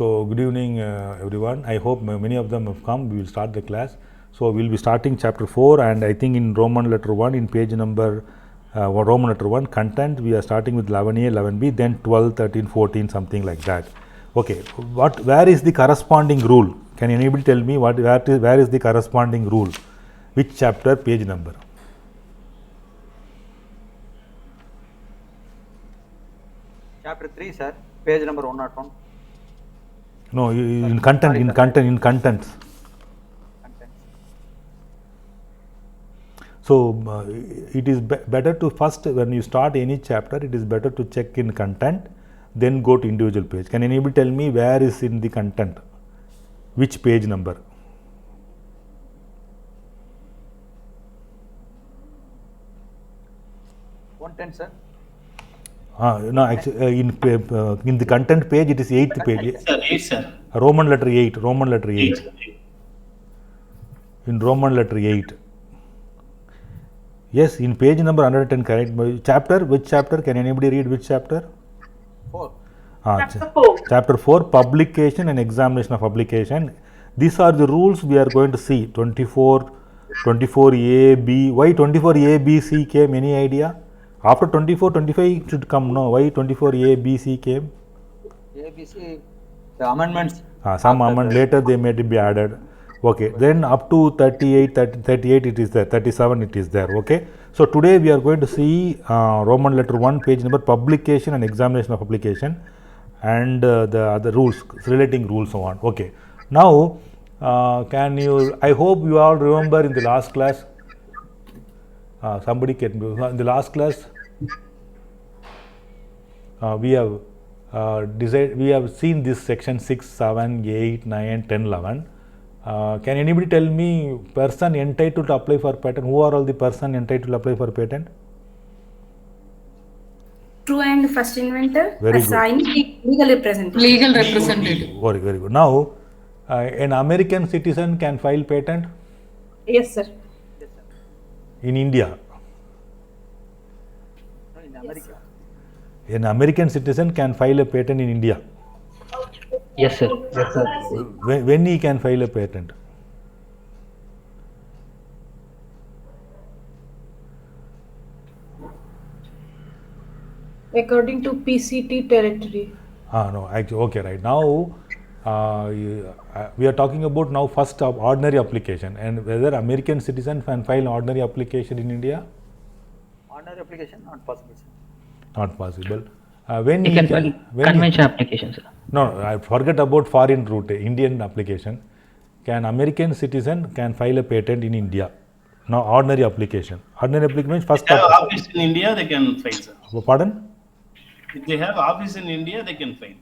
So good evening everyone. I hope many of them have come. We will start the class. So we will be starting chapter 4, and I think in Roman letter 1 in page number Roman letter 1 content we are starting with 11a, 11b, then 12, 13, 14, something like that. Okay, where is the corresponding rule? Can anybody tell me where is the corresponding rule? Which chapter, page number? Chapter 3, sir. Page number 101. No, in contents. So it is better to first, when you start any chapter, it is better to check in content, then go to individual page. Can anybody tell me where is in the content? Which page number? Sir. No, actually, in the content page, it is 8th page. Sir, 8, sir. Roman letter 8. Roman letter 8. In Roman letter 8. Yes, in page number 110, correct. Chapter, which chapter? Can anybody read which chapter? 4. Chapter 4, publication and examination of publication. These are the rules we are going to see. 24A, B. Why 24A, B, C came? Any idea? After 24, 25 should come. No, why 24A, B, C came? A, B, C, the amendments. Some amendment later they may be added. Okay, then up to 38 it is there, 37 it is there. Okay, so today we are going to see Roman letter 1 page number, publication and examination of publication, and the other rules, relating rules, so on. Okay, now I hope you all remember in the last class, somebody can, in the last class we have seen this section 6, 7, 8, 9, 10, 11. Can anybody tell me person entitled to apply for patent? Who are all the person entitled to apply for patent? True and first inventor. Very assigned good. Legal representative. Legal representative. Very good. Now, an American citizen can file patent? Yes, sir. Yes, sir. In India? No, in America. An American citizen can file a patent in India? Yes, sir. Yes, sir. When he can file a patent? According to PCT territory. No, actually, okay, right. Now, we are talking about now first ordinary application, and whether American citizen can file ordinary application in India? Ordinary application, not possible, sir. Not possible. When You he can file convention application, sir. No, I forget about foreign route, Indian application. Can American citizen can file a patent in India? No, ordinary application. Ordinary application means first. If they have office in India, they can file, sir. Pardon? If they have office in India, they can file.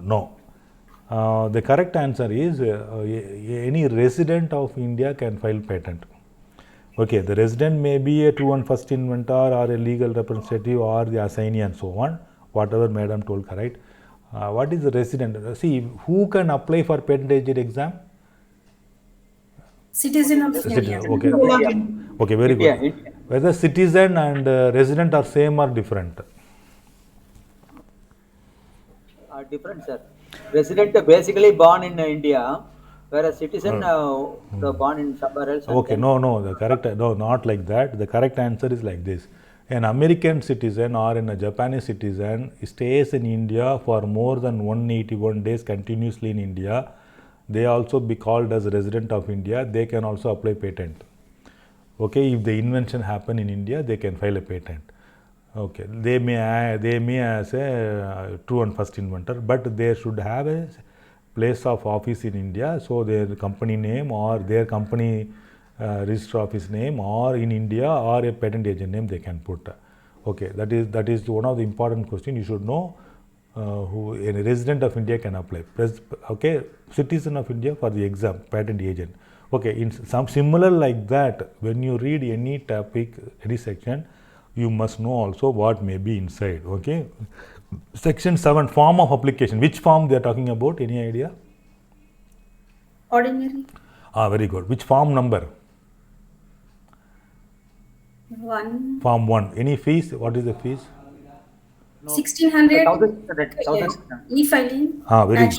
No. The correct answer is any resident of India can file patent. Okay, the resident may be a true and first inventor or a legal representative or the assignee and so on. Whatever madam told, correct. What is the resident? See, who can apply for patent agent exam? Citizen of Citizen. India. Okay. Okay, very good. India. Whether citizen and resident are same or different? Different, sir. Resident basically born in India, whereas citizen born in somewhere else. Okay, no, the correct, no, not like that. The correct answer is like this. An American citizen or a Japanese citizen stays in India for more than 181 days continuously in India. They also be called as resident of India. They can also apply patent. Okay, if the invention happen in India, they can file a patent. Okay, they may as a true and first inventor, but they should have a place of office in India, so their company name or their company register office name or in India or a patent agent name they can put. Okay, that is one of the important questions you should know. Who a resident of India can apply. Okay, citizen of India for the exam, patent agent. Okay, in some similar like that, when you read any topic, any section, you must know also what may be inside. Okay, section 7, form of application. Which form they are talking about? Any idea? Ordinary. Very good. Which form number? 1. Form 1. Any fees? What is the fees? 1600. 1,600. E-filing. Very good.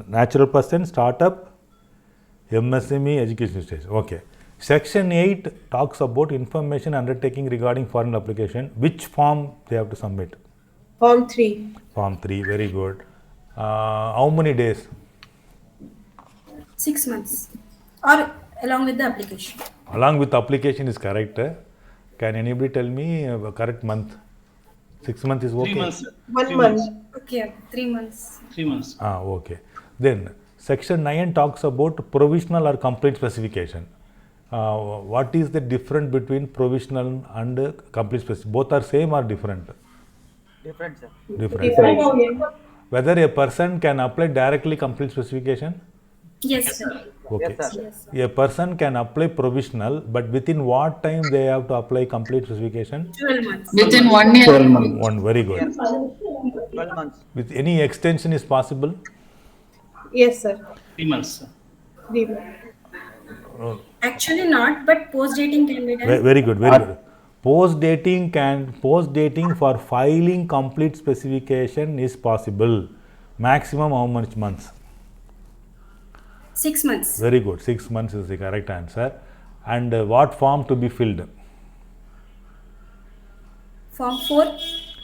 Natural person, startup, MSME, education stage. Okay. Section 8 talks about information undertaking regarding foreign application. Which form they have to submit? Form 3. Form 3, very good. How many days? 6 months or along with the application. Along with application is correct. Can anybody tell me correct month? 6 months is okay? 3 months. Sir. 1 3 month. months. Okay, 3 months. 3 months. Okay. Then section 9 talks about provisional or complete specification. What is the difference between provisional and complete specification? Both are same or different? Different, sir. Different. Whether a person can apply directly complete specification? Yes, sir. Okay. Yes, sir. Yes. A person can apply provisional, but within what time they have to apply complete specification? 12 months. Within 1 year. 12 months. One, very good. 12 months. With any extension is possible? Yes, sir. 3 months. Sir. 3 months. Actually not, but post dating can be done. Very good, very good. Post dating for filing complete specification is possible. Maximum how much months? 6 months. Very good. 6 months is the correct answer. And what form to be filled? Form 4.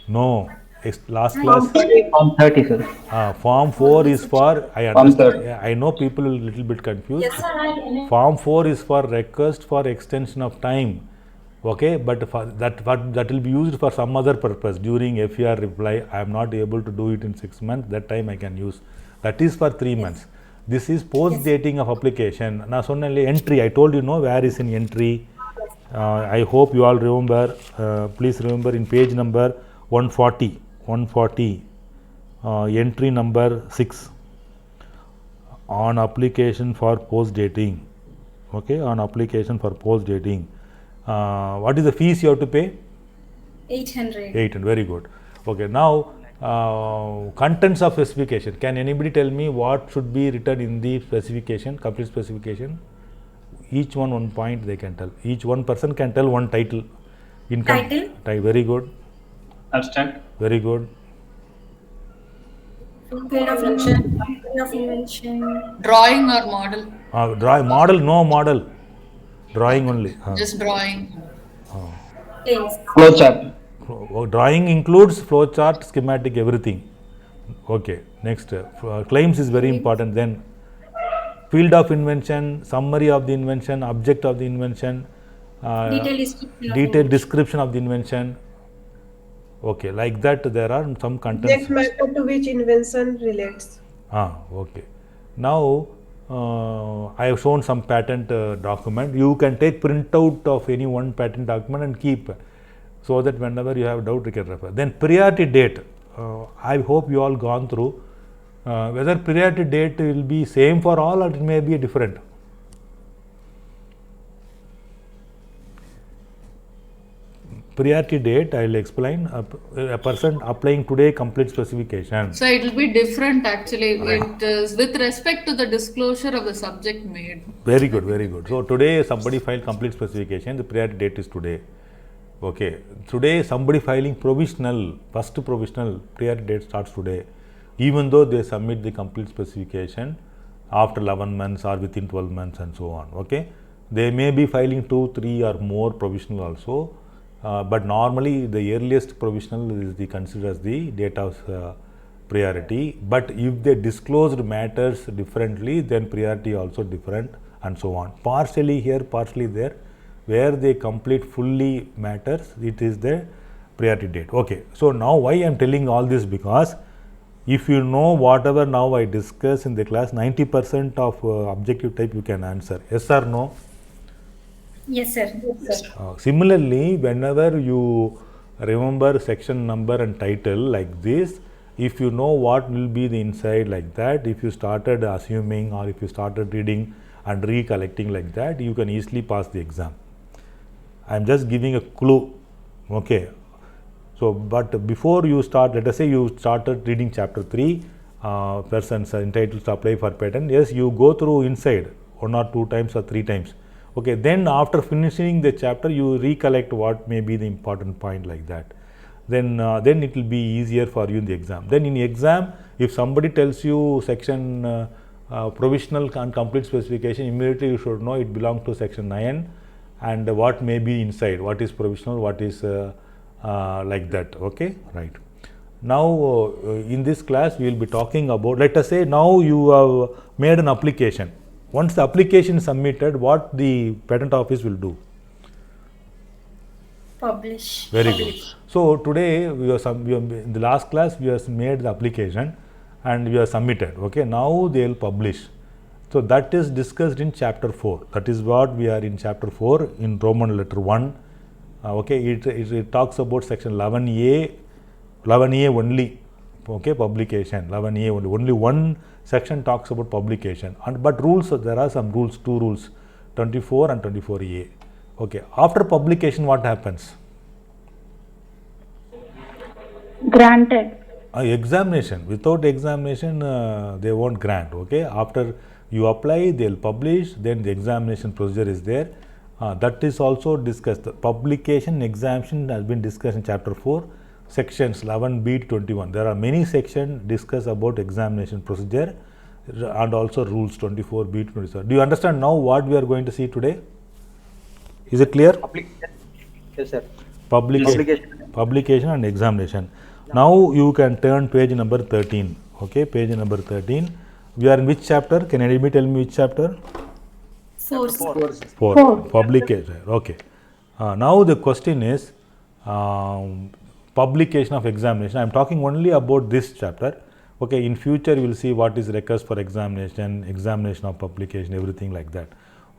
No. Last class. Form 30, sir. Form 4 is for, I understand. Yeah, I know people are a little bit confused. Yes, sir. Form 4 is for request for extension of time. Okay, but for that will be used for some other purpose. During FER reply, I am not able to do it in 6 months. That time I can use. That is for 3 months. This is post dating of application. Now, sonnally entry. I told you no where is in entry. I hope you all remember. Please remember in page number 140. Entry number 6 on application for post dating. Okay, on application for post dating. What is the fees you have to pay? 800. 800. Very good. Okay, now contents of specification. Can anybody tell me what should be written in the specification, complete specification? Each one point they can tell. Each one person can tell one title. Title? Very good. Abstract. Very good. Field of invention. Field of invention. Drawing or model? Model, no model. Drawing only. Just drawing. Claims. Flowchart. Drawing includes flowchart, schematic, everything. Okay, next. Claims is very important. Then field of invention, summary of the invention, object of the invention, detailed description of the invention. Okay, like that there are some contents. Subject matter to which invention relates. Okay. Now I have shown some patent document. You can take printout of any one patent document and keep, so that whenever you have doubt you can refer. Then priority date. I hope you all gone through. Whether priority date will be same for all or it may be different. Priority date, I will explain. A person applying today complete specification. So it will be different actually. It is with respect to the disclosure of the subject made. Very good, very good. So today somebody filed complete specification, the priority date is today. Okay. Today somebody filing provisional, first provisional, priority date starts today. Even though they submit the complete specification after 11 months or within 12 months and so on. Okay. They may be filing 2, 3 or more provisional also. But normally the earliest provisional is considered as the date of priority. But if they disclosed matters differently, then priority also different and so on. Partially here, partially there. Where they complete fully matters, it is the priority date. Okay. So now why I am telling all this, because if you know whatever now I discuss in the class, 90% of objective type you can answer. Yes or no? Yes, sir. Similarly, whenever you remember section number and title like this, if you know what will be the inside like that, if you started assuming or if you started reading and recollecting like that, you can easily pass the exam. I am just giving a clue. Okay. So, but before you start, let us say you started reading chapter 3, persons are entitled to apply for patent. Yes, you go through inside 1 or 2 times or 3 times. Okay, then after finishing the chapter, you recollect what may be the important point like that. Then it will be easier for you in the exam. Then in exam, If somebody tells you section provisional and complete specification, immediately you should know it belongs to section 9 and what may be inside, what is provisional, what is like that. Okay, right. Now in this class we will be talking about, let us say now you have made an application. Once the application is submitted, what the patent office will do? Publish. Very good. So today in the last class we have made the application and we have submitted. Okay, now they will publish. So that is discussed in chapter 4. That is what we are in chapter 4 in Roman letter 1. Okay, it talks about section 11A only. Okay, publication 11A only. Only one section talks about publication. And but rules, there are some rules, two rules, 24 and 24A. Okay, after publication what happens? Granted. Examination. Without examination they won't grant. Okay, after you apply they will publish, then the examination procedure is there. That is also discussed. The publication examination has been discussed in chapter 4, sections 11B to 21. There are many sections discuss about examination procedure and also rules 24B to 27. Do you understand now what we are going to see today? Is it clear? Yes, sir. Publication and examination. Now you can turn page number 13. Okay, page number 13. We are in which chapter? Can anybody tell me which chapter? 4. 4. Publication. Okay. Now the question is publication of examination. I am talking only about this chapter. Okay, in future you will see what is request for examination, examination of publication, everything like that.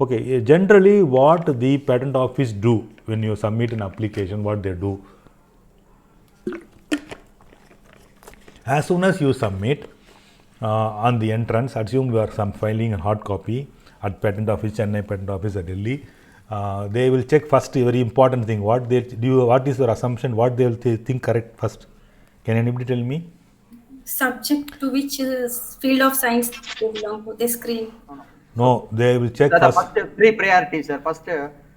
Okay, generally what the patent office do when you submit an application, what they do? As soon as you submit on the entrance, assume you are filing a hard copy at patent office, Chennai patent office at Delhi, they will check first a very important thing. What is your assumption? What they will think correct first? Can anybody tell me? Subject to which field of science they belong to. They screen. No, they will check Sir, the first. first three priorities, sir. First,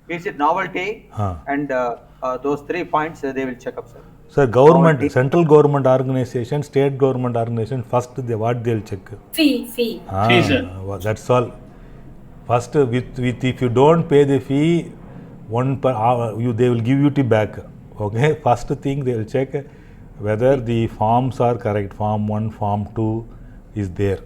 is it novelty? And those 3 points they will check up, sir. Sir, government, Novelty. central government organization, state government organization, first what they will check? Fee. Fee, sir. That's all. First, with if you don't pay the fee, they will give you it back. Okay, first thing they will check whether the forms are correct. Form 1, Form 2 is there.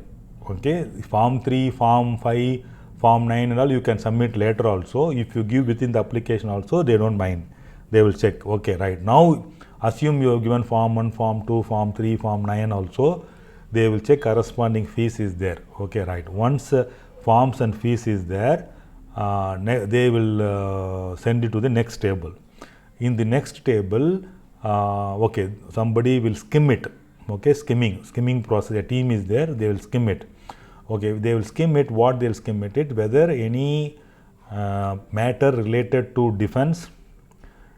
Okay, Form 3, Form 5, Form 9 and all you can submit later also. If you give within the application also, they don't mind. They will check. Okay, right. Now, assume you have given Form 1, Form 2, Form 3, Form 9 also. They will check corresponding fees is there. Okay, right. Once forms and fees is there, they will send it to the next table. In the next table, okay, somebody will skim it. Okay, skimming process. A team is there. They will skim it. Okay, they will skim it. What they will skim it? Whether any matter related to defense,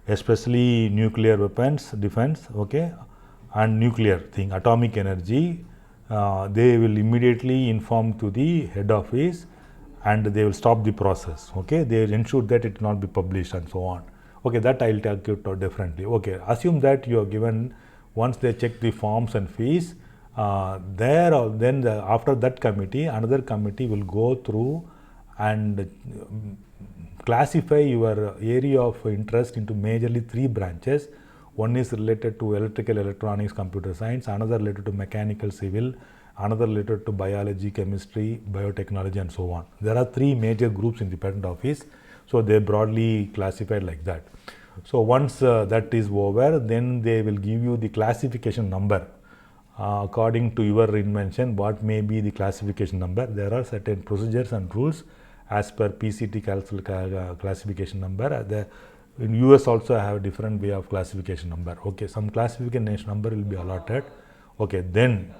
especially nuclear weapons defense, okay, and nuclear thing, atomic energy, they will immediately inform to the head office and they will stop the process. Okay, they will ensure that it will not be published and so on. Okay, that I will talk you differently. Okay, assume that you are given, once they check the forms and fees, after that committee, another committee will go through and classify your area of interest into majorly 3 branches. One is related to electrical, electronics, computer science, another related to mechanical, civil, another related to biology, chemistry, biotechnology and so on. There are 3 major groups in the patent office. So they broadly classified like that. So once that is over, then they will give you the classification number. According to your invention, what may be the classification number? There are certain procedures and rules as per PCT classification number. In US also have a different way of classification number. Okay, some classification number will be allotted. Okay, then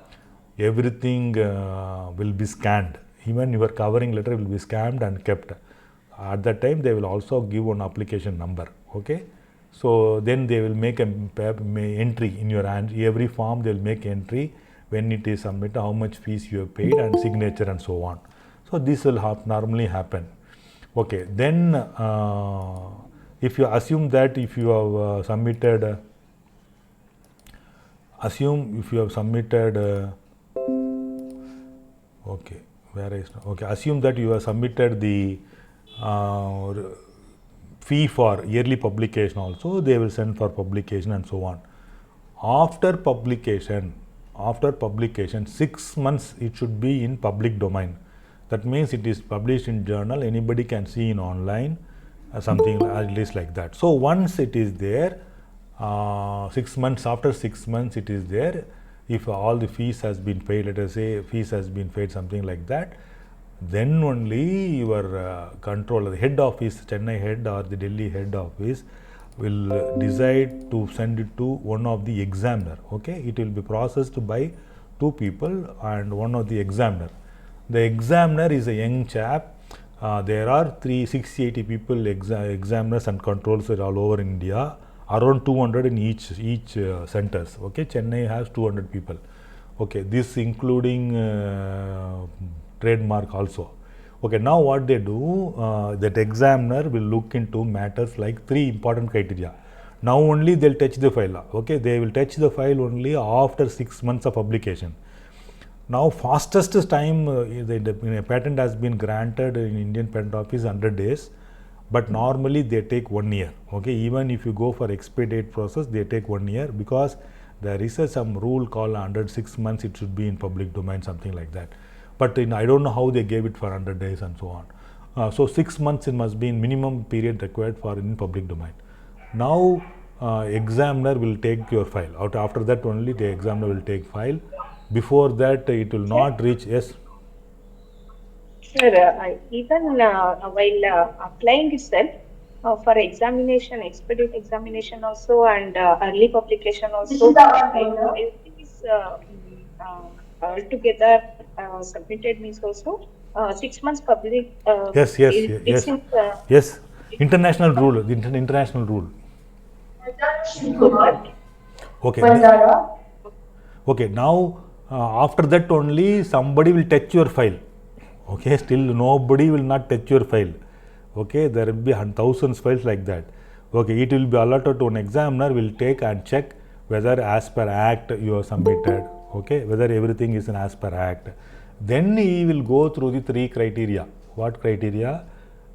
everything will be scanned. Even your covering letter will be scanned and kept. At that time, they will also give one application number. Okay, so then they will make an entry in your hand. Every form they will make entry when it is submitted, how much fees you have paid and signature and so on. So this will normally happen. Okay, then if you assume that if you have submitted, Okay, where is okay? Assume that you have submitted the fee for yearly publication. Also, they will send for publication and so on. After publication, 6 months it should be in public domain. That means it is published in journal. Anybody can see in online, something at least like that. So once it is there, 6 months, after 6 months it is there, if all the fees has been paid, let us say fees has been paid, something like that, then only your controller, the head office, Chennai head or the Delhi head office will decide to send it to one of the examiner. Okay, it will be processed by 2 people and one of the examiner. The examiner is a young chap. There are 680 people, examiners and controllers all over India, around 200 in each centers. Okay, Chennai has 200 people. Okay, this including trademark also. Okay, now what they do, that examiner will look into matters like 3 important criteria. Now only they'll touch the file. Okay, they will touch the file only after 6 months of publication. Now fastest time the patent has been granted in Indian Patent Office 100 days, but normally they take 1 year. Okay, even if you go for expedite process, they take 1 year, because there is some rule called 106 months it should be in public domain, something like that. But I don't know how they gave it for 100 days and so on. So 6 months it must be in minimum period required for in public domain. Now examiner will take your file. After that only the examiner will take file. Before that it will not reach. Yes. Sir, even while applying itself for examination, expedite examination also, and early publication also, everything is altogether submitted means also 6 months public. Yes. Yes. International rule. The international rule. Okay. Okay. Now after that only somebody will touch your file. Okay, still nobody will not touch your file. Okay, there will be thousands files like that. Okay, it will be allotted to an examiner, will take and check whether as per act you have submitted. Okay, whether everything is in as per act. Then he will go through the 3 criteria. What criteria?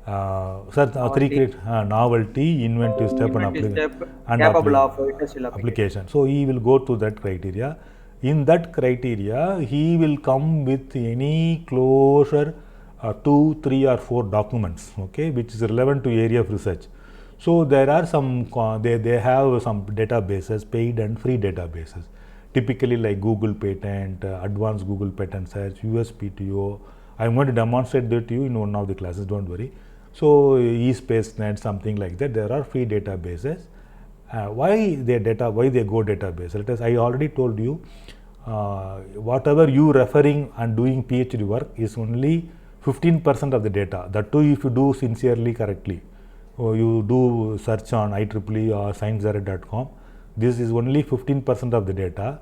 Sir, 3 criteria: novelty, inventive step, and capable of industrial application. So he will go to that criteria. In that criteria, he will come with any closure 2, 3 or 4 documents, okay, which is relevant to area of research. So there are some, they have some databases, paid and free databases, typically like Google Patent, Advanced Google Patent Search, USPTO. I'm going to demonstrate that to you in one of the classes, don't worry. So eSpaceNet, something like that, there are free databases. Why they go database? Let us, I already told you, whatever you referring and doing PhD work is only 15% of the data. That too, if you do sincerely, correctly, or you do search on IEEE or sciencezero.com, this is only 15% of the data,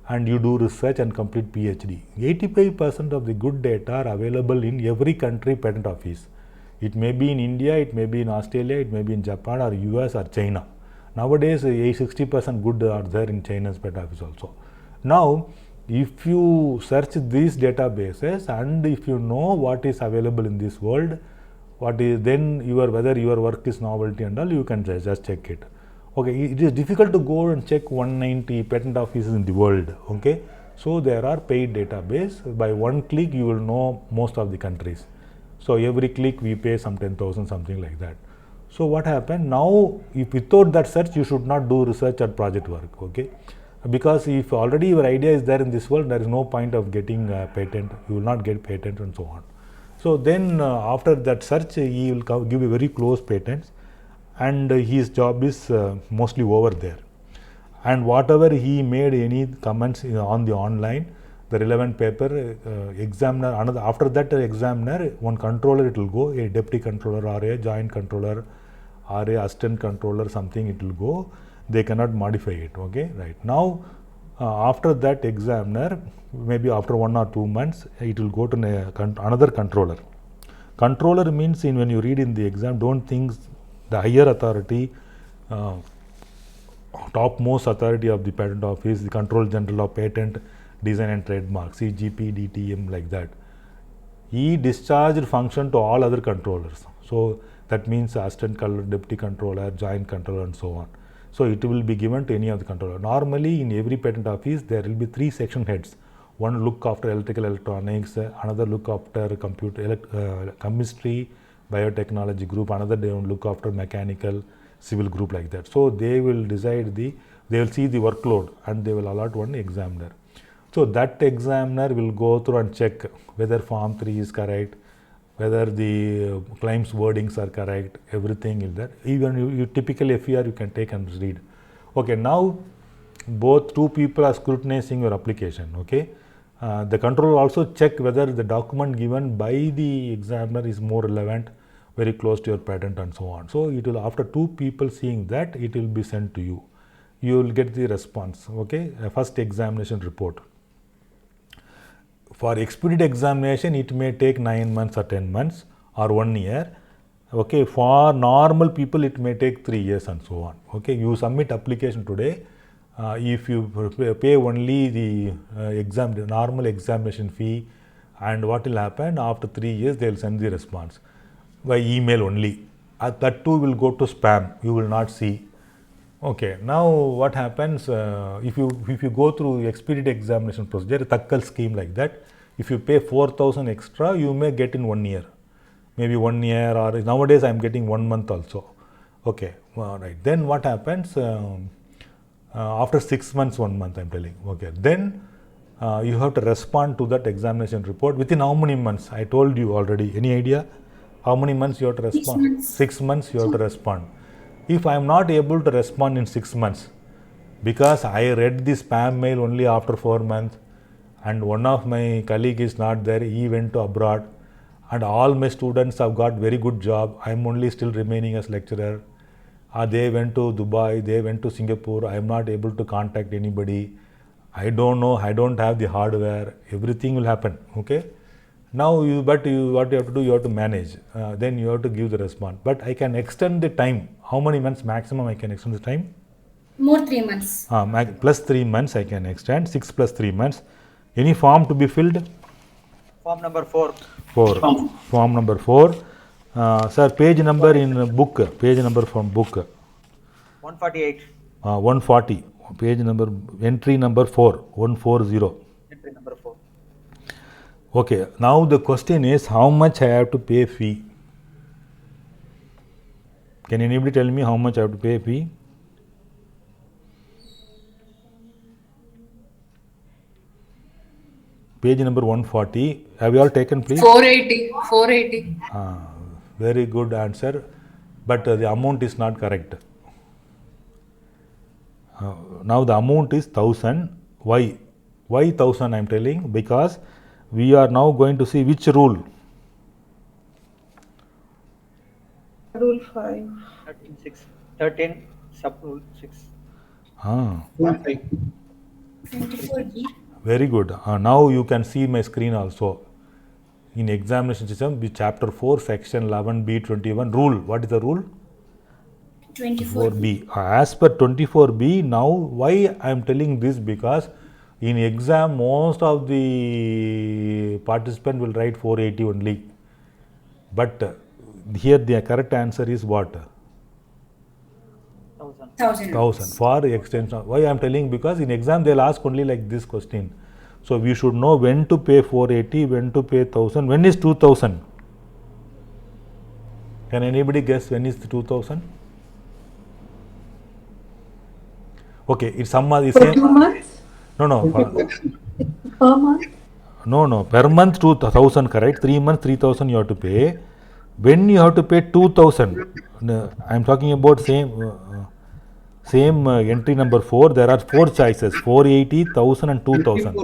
and you do research and complete PhD. 85% of the good data are available in every country patent office. It may be in India, it may be in Australia, it may be in Japan or US or China. Nowadays, 60% good are there in China's patent office also. Now, if you search these databases and if you know what is available in this world, then whether your work is novelty and all, you can just check it. Okay, it is difficult to go and check 190 patent offices in the world. Okay, so there are paid database. By one click, you will know most of the countries. So every click we pay some 10,000, something like that. So what happened now? If without that search, you should not do research or project work. Okay, because if already your idea is there in this world, there is no point of getting a patent. You will not get patent and so on. So then after that search, he will give you very close patents, and his job is mostly over there. And whatever he made any comments on the online, the relevant paper, examiner, after that examiner, one controller it will go, a deputy controller or a joint controller or a assistant controller, something it will go. They cannot modify it. Okay, right. Now after that examiner, maybe after 1 or 2 months, it will go to another controller. Controller means, when you read in the exam, don't think the higher authority, topmost authority of the patent office, the Controller General of Patent, Design and Trademark, CGP, DTM, like that. he discharged function to all other controllers. So that means assistant controller, deputy controller, joint controller, and so on. So it will be given to any of the controller. Normally in every patent office there will be 3 section heads. One look after electrical electronics, another look after chemistry, biotechnology group, another they will look after mechanical, civil group, like that. So they will decide they will see the workload and they will allot one examiner. So that examiner will go through and check whether form 3 is correct, whether the claims wordings are correct, everything is there. Even you typically FER you can take and read. Okay, now both 2 people are scrutinizing your application. Okay, the controller also check whether the document given by the examiner is more relevant, very close to your patent, and so on. So it will, after 2 people seeing that, it will be sent to you. You will get the response. Okay, first examination report. For expedited examination, it may take 9 months or 10 months or 1 year. Okay, for normal people, it may take 3 years and so on. Okay, you submit application today. If you pay only the normal examination fee, and what will happen after 3 years, they will send the response by email only. That too will go to spam. You will not see. Okay, now what happens if you go through expedited examination procedure, Takkal scheme like that, if you pay 4,000 extra, you may get in 1 year, maybe 1 year, or nowadays I am getting 1 month also. Okay, right. Then what happens after 6 months, 1 month, I am telling. Okay, then you have to respond to that examination report within how many months? I told you already. Any idea how many months you have to respond? 6 months. 6 months you have to respond. If I am not able to respond in 6 months, because I read the spam mail only after 4 months, and one of my colleague is not there, he went to abroad, and all my students have got very good job, I am only still remaining as lecturer, they went to Dubai, they went to Singapore, I am not able to contact anybody, I don't know, I don't have the hardware, everything will happen. Okay, now what you have to do, you have to manage, then you have to give the response. But I can extend the time. How many months maximum I can extend the time? More 3 months. Plus 3 months I can extend, 6 plus 3 months. Any form to be filled? Form number 4. 4. Form number 4. Sir, page number in book, page number from book. 148. 140. Page number, entry number 4, 140. Entry number 4. Okay, now the question is how much I have to pay fee? Can anybody tell me how much I have to pay fee? Page number 140. Have you all taken, please? 480. Very good answer, but the amount is not correct. Now the amount is 1000. Why? Why 1000 I am telling? Because we are now going to see which rule. Rule 5. 13 sub rule 6. 24B. Very good. Now you can see my screen also. In examination system, chapter 4, section 11B21 rule. What is the rule? 24B. As per 24B, now why I am telling this? Because in exam, most of the participant will write 480 only. But here the correct answer is what? 1000. 1000 for extension. Why I am telling? Because in exam they will ask only like this question. So we should know when to pay 480, when to pay 1000, when is 2000? Can anybody guess when is 2000? Okay, it's some is For 2 months? no. Per month? No. Per month 2000, correct. 3 months 3000 you have to pay. When you have to pay 2000, I am talking about same entry number 4. There are 4 choices: 480, 1000, and 2000.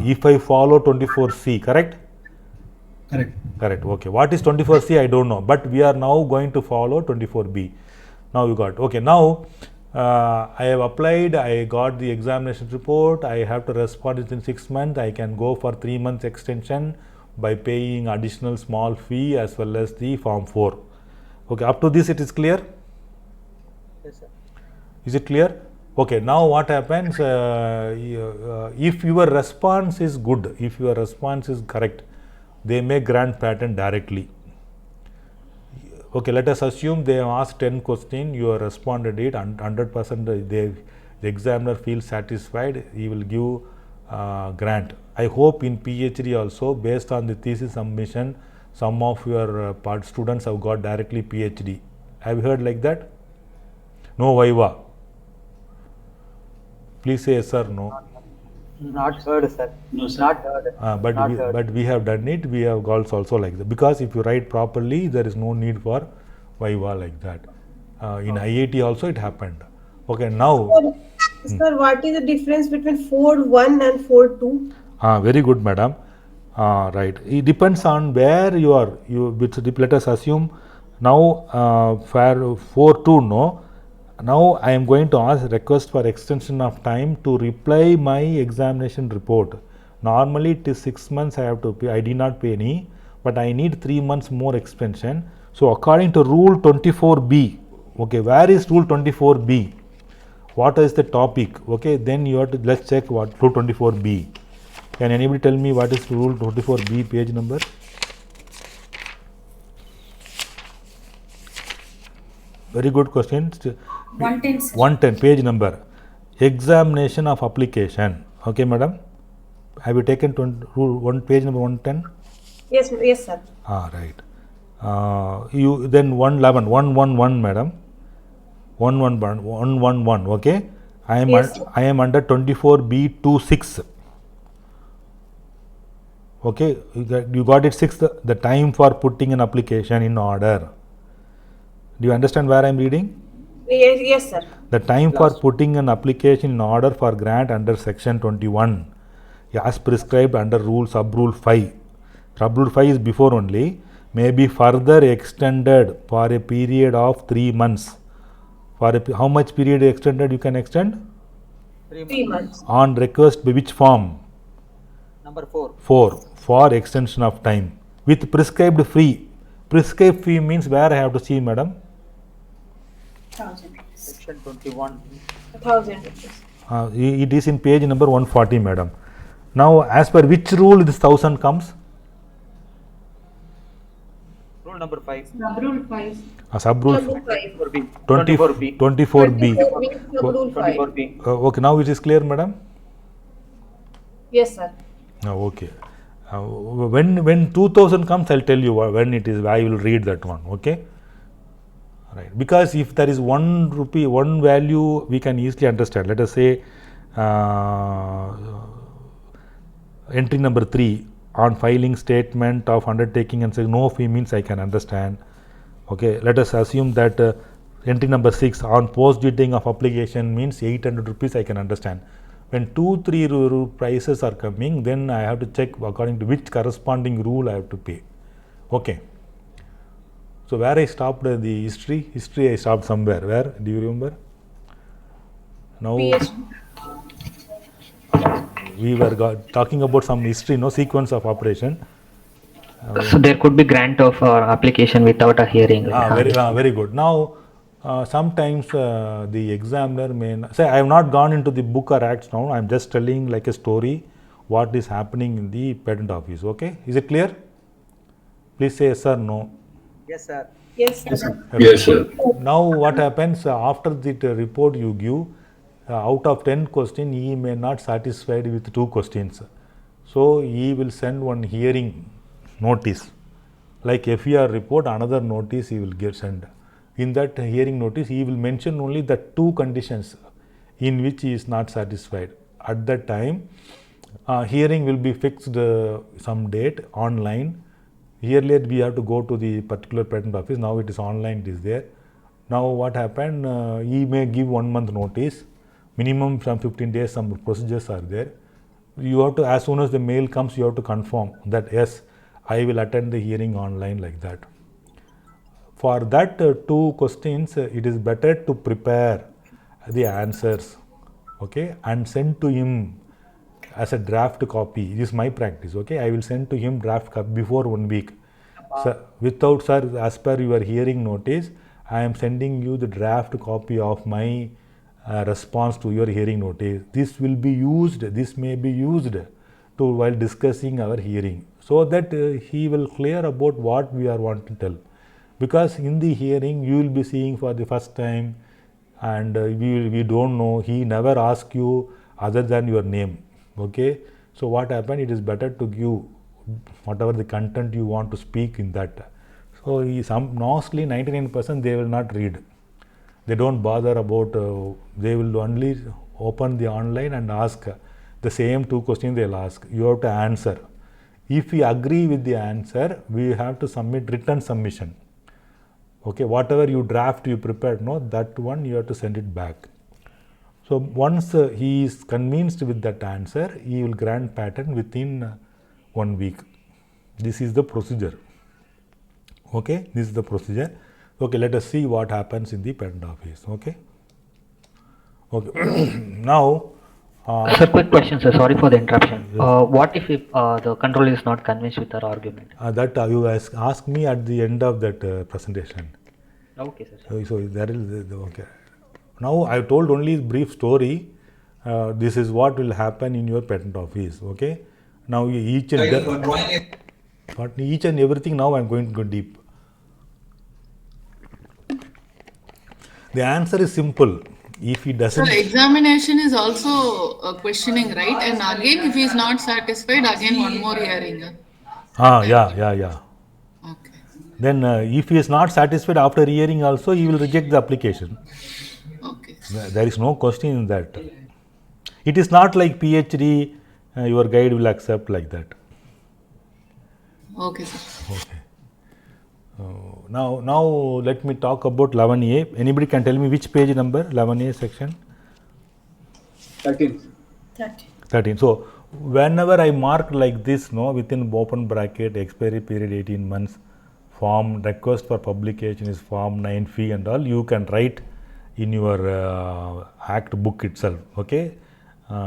If I follow 24C, correct? Correct. Okay. What is 24C? I don't know. But we are now going to follow 24B. Now you got. Okay. Now I have applied. I got the examination report. I have to respond within 6 months. I can go for 3 months extension by paying additional small fee as well as the form 4. Okay. Up to this, it is clear. Yes, sir. Is it clear? Okay, now what happens if your response is good, if your response is correct, they may grant patent directly. Okay, let us assume they have asked 10 questions, you have responded it, and 100% the examiner feels satisfied, he will give grant. I hope in PhD also, based on the thesis submission, some of your part students have got directly PhD. Have you heard like that? No viva. Please say yes or no. Not heard, sir. No, sir. Not heard. But we have done it. We have girls also like that, because if you write properly, there is no need for viva like that. In IIT also it happened. Okay, now. Sir, what is the difference between 4.1 and 4.2? Very good, madam. Right. It depends on where you are. Let us assume now for 4.2 no. Now I am going to ask request for extension of time to reply my examination report. Normally it is 6 months I have to pay. I did not pay any, but I need 3 months more extension. So according to rule 24B, okay, where is rule 24B? What is the topic? Okay, then you have to, let's check what rule 24B. Can anybody tell me what is rule 24B page number? Very good question. 110. 110 page number. Examination of application. Okay, madam. Have you taken page number 110? Yes, sir. Right. You then 111, 111, madam. 111. Okay. I am under 24B26. Okay, you got it. Sixth, the time for putting an application in order. Do you understand where I am reading? Yes, sir. The time for putting an application in order for grant under section 21 as prescribed under sub rule 5. Sub rule 5 is before only, may be further extended for a period of 3 months. How much period extended you can extend? 3 months. On request by which form? Number 4. 4. For extension of time with prescribed fee. Prescribed fee means where I have to see, madam? 1,000. Section 21. 1,000 rupees. It is in page number 140, madam. Now, as per which rule this 1,000 comes? Rule number 5. Rule 5. Sub rule 24B. 24B. Rule 5. 24B. Okay, now it is clear, madam. Yes, sir. Okay. When 2000 comes, I'll tell you when it is. I will read that one. Okay. Right. Because if there is 1 rupee, one value, we can easily understand. Let us say entry number 3 on filing statement of undertaking and say no fee means I can understand. Okay. Let us assume that entry number 6 on post dating of application means 800 rupees I can understand. When 2-3 prices are coming, then I have to check according to which corresponding rule I have to pay. Okay. So where I stopped the history I stopped somewhere. Where do you remember? Now we were talking about some history, no sequence of operation. So there could be grant of application without a hearing. Very good. Now sometimes the examiner may say, I have not gone into the book or acts now. I am just telling like a story what is happening in the patent office. Okay, is it clear? Please say yes or no. Yes, sir. Yes, sir. Yes, sir. Now what happens after the report you give, out of 10 questions, he may not satisfied with 2 questions. So he will send one hearing notice. Like FER report, another notice he will send. In that hearing notice, he will mention only the 2 conditions in which he is not satisfied. At that time, hearing will be fixed some date online. Earlier we have to go to the particular patent office. Now it is online, it is there. Now what happened, he may give 1 month notice, minimum some 15 days, some procedures are there. You have to, as soon as the mail comes, you have to confirm that yes, I will attend the hearing online, like that. For that 2 questions, it is better to prepare the answers, okay, and send to him as a draft copy. This is my practice, okay. I will send to him draft copy before 1 week. Without, sir, as per your hearing notice, I am sending you the draft copy of my response to your hearing notice. This will be used, this may be used to while discussing our hearing, so that he will clear about what we are want to tell. Because in the hearing you will be seeing for the first time, and we don't know, he never ask you other than your name. Okay, so what happened, it is better to give whatever the content you want to speak in that. So mostly 99% they will not read, they don't bother about, they will only open the online and ask the same 2 questions they'll ask, you have to answer. If we agree with the answer, we have to submit written submission. Okay, whatever you draft, you prepared, no, that one you have to send it back. So once he is convinced with that answer, he will grant patent within 1 week. This is the procedure. Okay, this is the procedure. Okay, let us see what happens in the patent office. Okay. Okay. Now, Sir, quick question, sir. Sorry for the interruption. What if the controller is not convinced with our argument? that you ask me at the end of that presentation. Okay, sir. So there is okay. Now I told only brief story. This is what will happen in your patent office. Okay. Now each and everything. Now I am going to go deep. The answer is simple. If he doesn't. So examination is also questioning, right? And again, if he is not satisfied, again one more hearing. Yeah. Okay. Then if he is not satisfied after hearing also, he will reject the application. Okay. There is no question in that. It is not like PhD, your guide will accept like that. Okay, sir. Okay. Now let me talk about 11A. Anybody can tell me which page number, 11A section? 13. 13. So whenever I mark like this, no, within open bracket, expiry period 18 months, form request for publication is form 9 fee and all, you can write in your act book itself. Okay.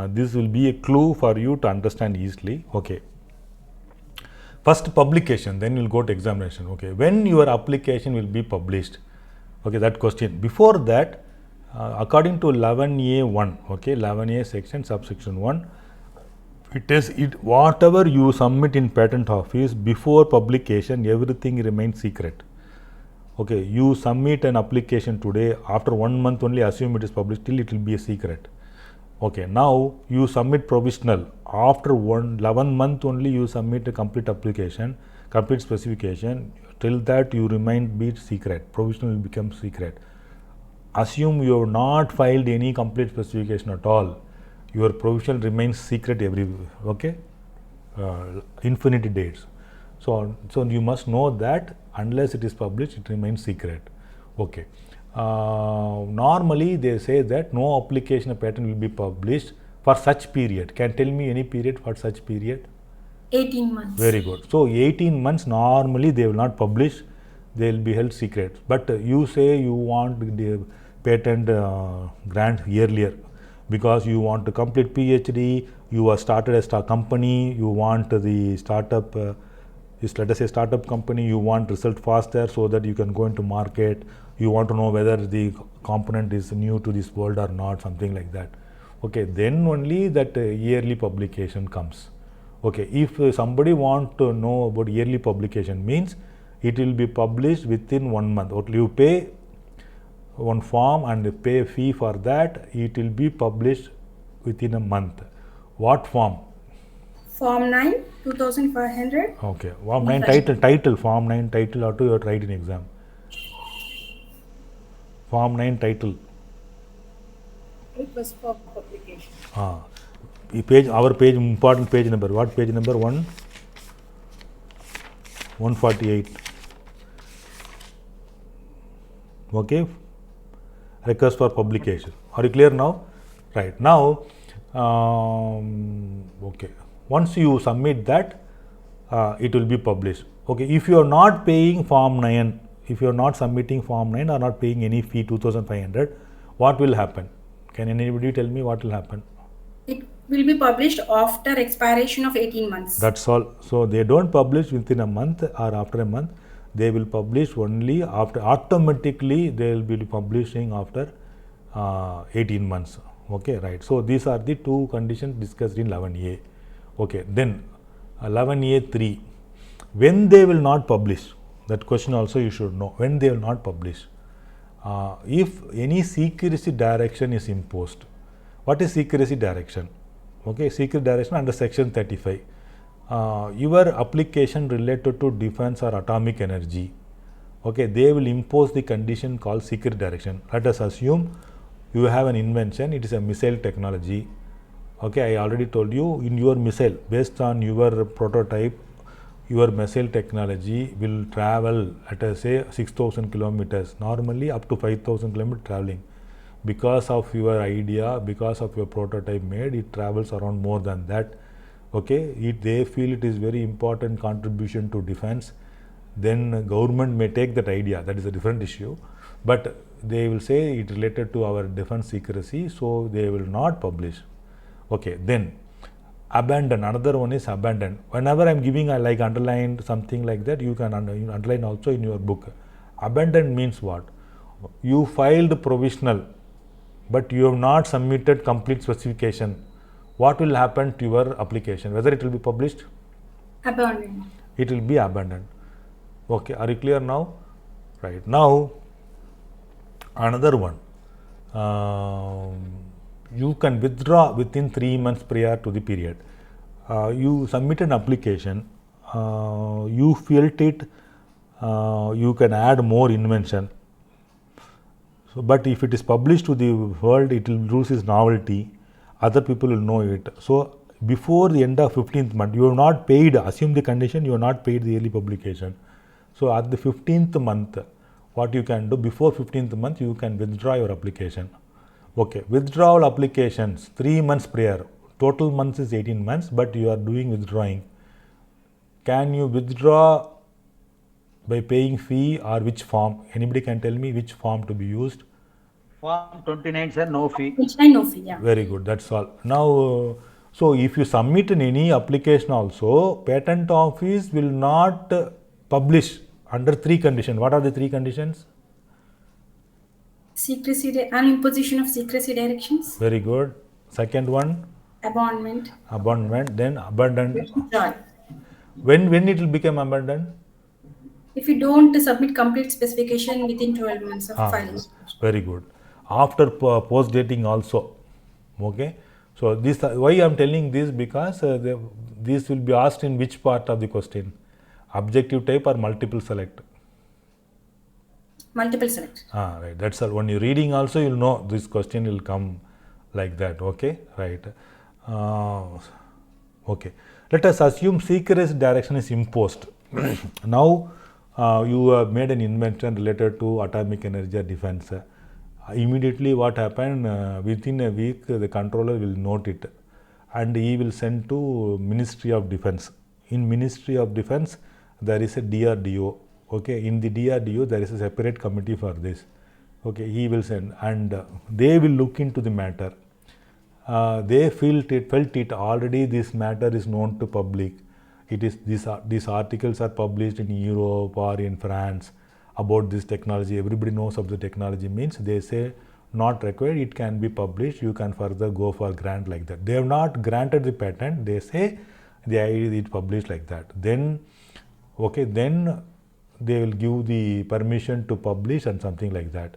This will be a clue for you to understand easily. Okay. First publication, then you'll go to examination. Okay, when your application will be published? Okay, that question. Before that, according to 11A1, okay, 11A section subsection 1, it is whatever you submit in patent office before publication, everything remains secret. Okay, you submit an application today, after 1 month only assume it is published, till it will be a secret. Okay, now you submit provisional. After 11 month only you submit a complete application, complete specification. Till that you remain be secret. Provisional will become secret. Assume you have not filed any complete specification at all. Your provisional remains secret okay, infinity dates. So you must know that unless it is published, it remains secret. Okay. Normally they say that no application of patent will be published for such period. Can tell me any period for such period? 18 months. Very good. So 18 months normally they will not publish, they will be held secret. But you say you want the patent grant earlier because you want to complete PhD, you are started a company, you want the startup, let us say startup company, you want result faster so that you can go into market. You want to know whether the component is new to this world or not, something like that. Okay, then only that yearly publication comes. Okay, if somebody want to know about yearly publication, means it will be published within 1 month. Or you pay one form and pay a fee for that, it will be published within a month. What form? Form 9, 2500. Okay, form 9 title, form 9 title, or to you write in exam. Form 9 title. Request for publication. Page, our page, important page number. What page number? 148. Okay. Request for publication. Are you clear now? Right. Now, okay. Once you submit that, it will be published. Okay. If you are not paying form 9, if you are not submitting form 9 or not paying any fee 2500, what will happen? Can anybody tell me what will happen? It will be published after expiration of 18 months. That's all. So they don't publish within a month or after a month. They will publish only after, automatically they will be publishing after 18 months. Okay, right. So these are the two conditions discussed in 11A. Okay, then 11A3, when they will not publish, that question also you should know, when they will not publish. If any secrecy direction is imposed. What is secrecy direction? Okay, secret direction under section 35. Your application related to defense or atomic energy, okay, they will impose the condition called secret direction. Let us assume you have an invention, it is a missile technology. Okay, I already told you, in your missile, based on your prototype, your missile technology will travel at say 6,000 kilometers, normally up to 5,000 kilometers traveling. Because of your idea, because of your prototype made, it travels around more than that. Okay, they feel it is very important contribution to defense, then government may take that idea, that is a different issue, but they will say it related to our defense secrecy, so they will not publish. Okay, then abandon, another one is abandon. Whenever I am giving a like underlined something like that, you can underline also in your book. Abandon means what? You filed provisional, but you have not submitted complete specification. What will happen to your application? Whether it will be published? Abandoned. It will be abandoned. Okay, are you clear now? Right. Now, another one. You can withdraw within 3 months prior to the period. You submit an application, you felt it, you can add more invention. So, but if it is published to the world, it will lose its novelty, other people will know it. So, before the end of 15th month, you have not paid, assume the condition, you have not paid the yearly publication. So, at the 15th month, what you can do, before 15th month, you can withdraw your application. Okay, withdrawal applications 3 months prior, total months is 18 months, but you are doing withdrawing. Can you withdraw by paying fee or which form? Anybody can tell me which form to be used? Form 29, sir, no fee. 29, no fee, yeah. Very good, that's all. Now, so if you submit in any application also, patent office will not publish under 3 conditions. What are the 3 conditions? Secrecy and imposition of secrecy directions. Very good. Second one? Abandonment. Abandonment, then abandoned. Withdrawal. When it will become abandoned? If you don't submit complete specification within 12 months of filing. Very good. After post dating also. Okay. So this why I am telling this, because this will be asked in which part of the question? Objective type or multiple select? Multiple select. Right. That's all. When you're reading also, you'll know this question will come like that. Okay. Right. Okay. Let us assume secret direction is imposed. Now you have made an invention related to atomic energy or defense. Immediately what happened, within a week the controller will note it and he will send to Ministry of Defense. In Ministry of Defense there is a DRDO. Okay, in the DRDO there is a separate committee for this. Okay, he will send and they will look into the matter. They felt it already, this matter is known to public. It is these articles are published in Europe or in France about this technology. Everybody knows of the technology, means they say not required, it can be published, you can further go for grant like that. They have not granted the patent, they say the idea is published like that. Then okay, then they will give the permission to publish and something like that.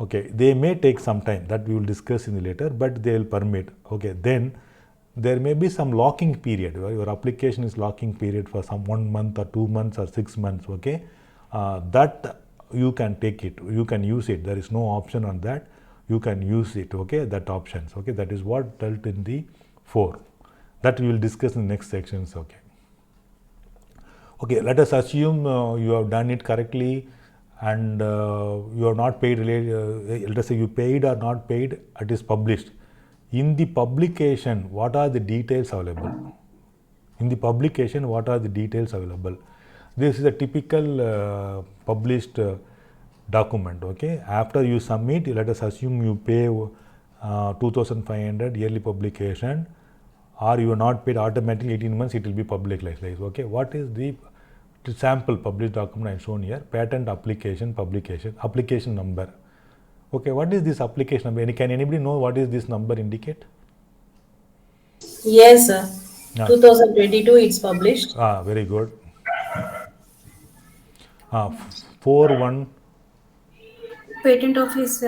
Okay, they may take some time, that we will discuss in the later, but they will permit. Okay, then there may be some locking period. Your application is locking period for some 1 month or 2 months or 6 months. Okay, that you can take it, you can use it. There is no option on that. You can use it. Okay, that options. Okay, that is what dealt in the 4. That we will discuss in the next sections. Okay. Okay, let us assume you have done it correctly and you have not paid. Let us say you paid or not paid. It is published. In the publication, what are the details available? In the publication, what are the details available? This is a typical published document. Okay, after you submit, let us assume you pay 2,500 yearly publication, or you are not paid, automatically 18 months it will be public like this. Okay, what is the sample published document I have shown here? Patent application publication, application number. Okay, what is this application number? Can anybody know what is this number indicate? Yes, sir. Ah. 2022 it's published. Very good. 4-1. Patent office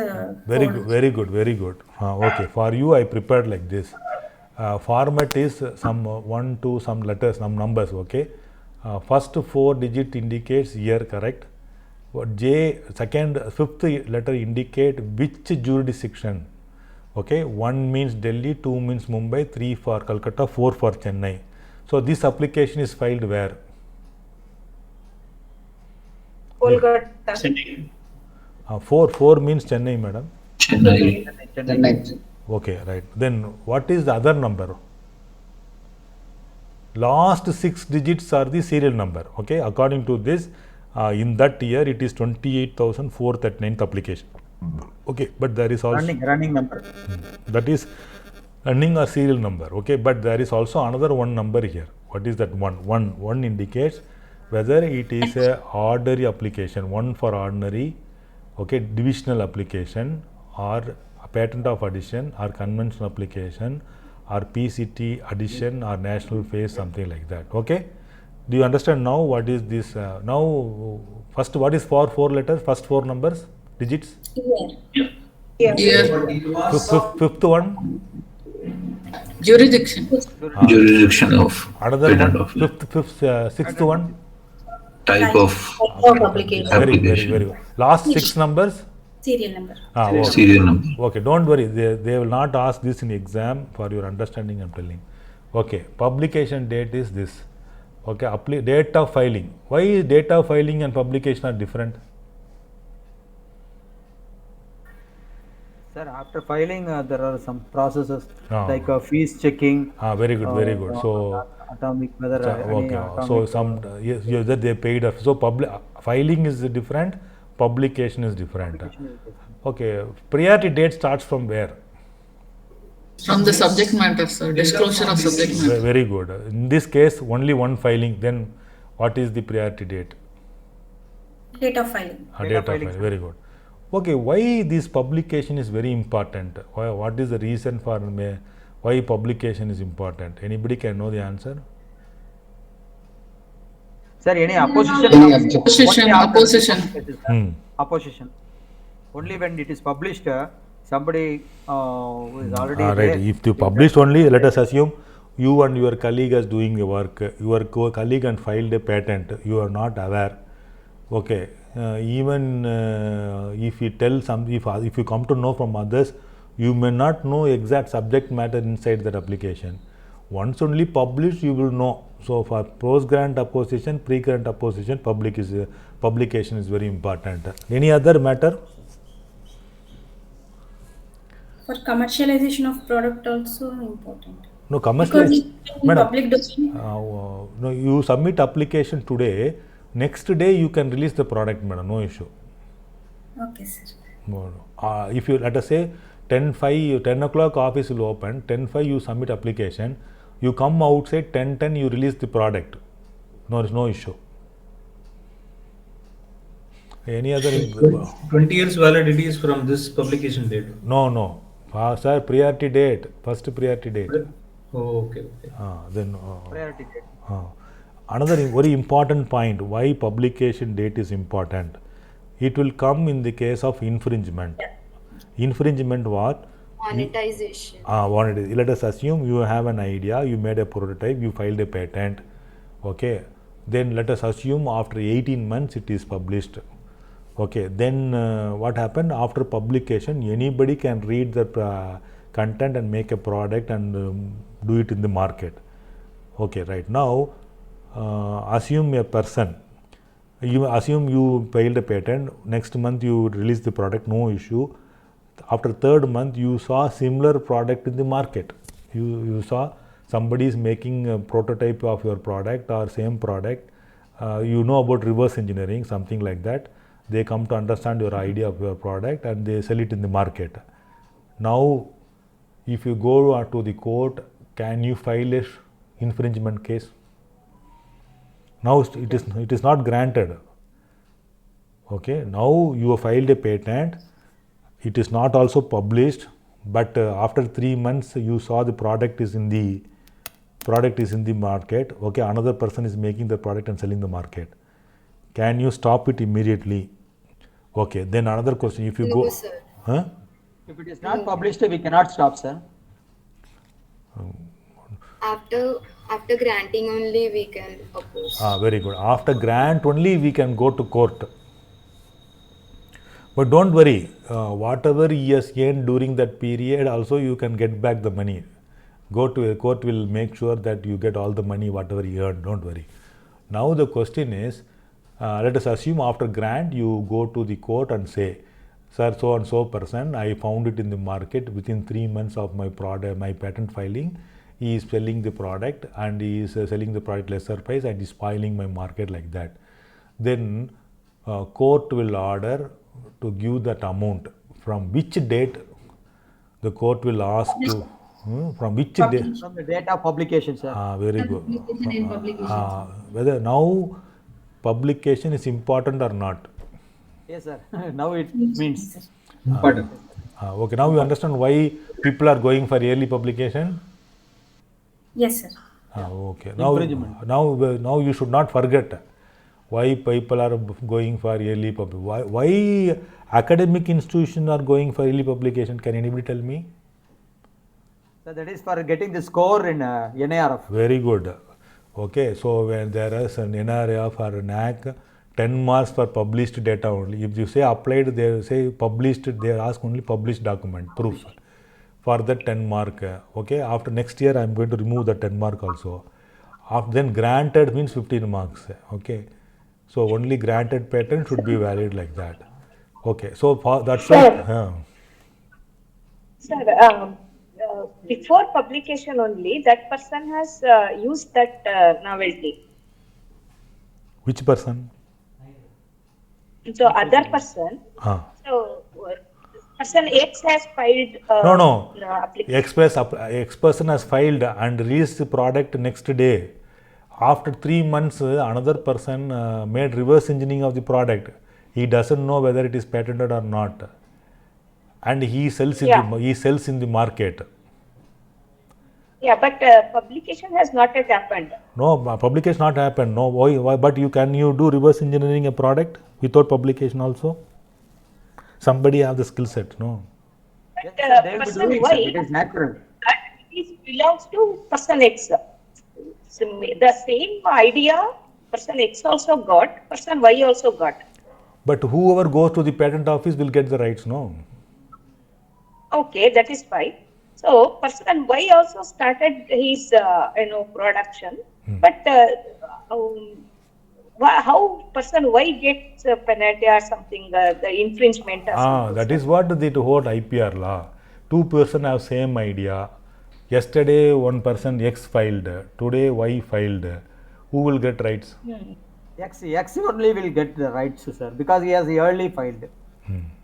Very code. good, very good, very good. Okay, for you I prepared like this. Format is some 1, 2, some letters, some numbers, okay. First 4 digit indicates year, correct. What second, fifth letter indicate which jurisdiction. Okay, 1 means Delhi, 2 means Mumbai, 3 for Calcutta, 4 for Chennai. So this application is filed where? Kolkata. Chennai. 4 means Chennai, madam. Chennai. Okay, right. Then what is the other number? Last 6 digits are the serial number. Okay, according to this, in that year it is 28,439th application. Okay, but there is also Running number. that is running or serial number. Okay, but there is also another one number here. What is that one? One indicates whether it is a ordinary application, one for ordinary, okay, divisional application, or a patent of addition, or conventional application, or PCT addition, or national phase, something like that. Okay, do you understand now what is this? Now, first, what is for 4 letters? First 4 numbers, digits. Year. Yeah. Year. Fifth one. Jurisdiction. Jurisdiction of Another patent one. office. Sixth one. Type of application. Very application. good. Last 6 numbers. Serial number. Okay. Serial number. Okay, don't worry. They will not ask this in exam. For your understanding, I'm telling. Okay, publication date is this. Okay, date of filing. Why is date of filing and publication are different? Sir, after filing, there are some processes Ah. like fees checking. Very good, very good. So, Atomic, whether any okay. atomic, So some yes, that they paid off. So filing is different. Publication is different. Okay, priority date starts from where? From the subject matter, sir. Disclosure of subject matter. Very good. In this case, only one filing. Then, what is the priority date? Date of filing. Date of filing. Very good. Okay, why this publication is very important? What is the reason for why publication is important? Anybody can know the answer? Sir, any opposition? Opposition. Opposition. Only when it is published, somebody who is already Right. there. If you publish only, let us assume you and your colleague is doing the work. Your colleague and filed a patent. You are not aware. Okay. Even if you tell if you come to know from others, you may not know exact subject matter inside that application. Once only published, you will know. So for post grant opposition, pre grant opposition, publication is very important. Any other matter? For commercialization of product also important. No, commercialization. Madam, Public domain. no, you submit application today. Next day you can release the product, madam. No issue. Okay, sir. No. If you let us say 10 o'clock office will open. 10:05 you submit application. You come outside 10:10 you release the product. No, no issue. Any other? 20 years validity is from this publication date. No. Sir, priority date. First priority date. Oh, okay. Then Priority date. Another very important point why publication date is important. It will come in the case of infringement. Infringement what? Monetization. Let us assume you have an idea, you made a prototype, you filed a patent. Okay. Then let us assume after 18 months it is published. Okay. Then what happened? After publication, anybody can read the content and make a product and do it in the market. Okay. Right now, assume a person. You assume you filed a patent. Next month you release the product, no issue. After 3rd month, you saw similar product in the market. You saw somebody is making a prototype of your product or same product. You know about reverse engineering, something like that. They come to understand your idea of your product and they sell it in the market. Now, if you go to the court, can you file a infringement case? Now it is not granted. Okay. Now you have filed a patent. It is not also published, but after 3 months you saw the product is in the product is in the market, okay, another person is making the product and selling the market. Can you stop it immediately? Okay, then another question, if you No, go, sir. huh? If it is not published, we cannot stop, sir. After granting only we can oppose. Very good. After grant only we can go to court. But don't worry, whatever he has earned during that period, also you can get back the money. Go to a court, will make sure that you get all the money, whatever you earned, don't worry. Now the question is, let us assume after grant, you go to the court and say, sir, so and so person, I found it in the market within 3 months of my product, my patent filing. He is selling the product and he is selling the product lesser price and is spoiling my market like that. Then court will order to give that amount. From which date the court will ask you, from which date? From the date of publication, sir. Very good. Publication and publication. Whether now publication is important or not? Yes, sir. Now it means. Okay, now you understand why people are going for yearly publication? Yes, sir. Okay. Now you should not forget why people are going for yearly publication. Why academic institutions are going for yearly publication? Can anybody tell me? So that is for getting the score in NARF. Very good. Okay, so when there is an NRF or an NAC, 10 marks for published data only. If you say applied, they say published, they ask only published document, proof. For that 10 mark, okay, after next year I am going to remove the 10 mark also. After then granted means 15 marks, okay. So only granted patent should be valid like that. Okay, so for that's why. Sir, before publication only, that person has used that novelty. Which person? So other person. So person X has filed. No. Application. X person has filed and released the product next day. After 3 months, another person made reverse engineering of the product. He doesn't know whether it is patented or not, and he sells in the market. Yeah, but publication has not yet happened. No, publication not happened. No, why? But can you do reverse engineering a product without publication also? Somebody have the skill set, no? But person Y, it is natural. It belongs to person X. So the same idea person X also got, person Y also got. But whoever goes to the patent office will get the rights, no? Okay, that is fine. So person Y also started his production, but how person Y gets a penalty or something, the infringement or something? That is what the whole IPR law. 2 persons have same idea. Yesterday one person X filed, today Y filed. Who will get rights? X only will get the rights, sir, because he has early filed.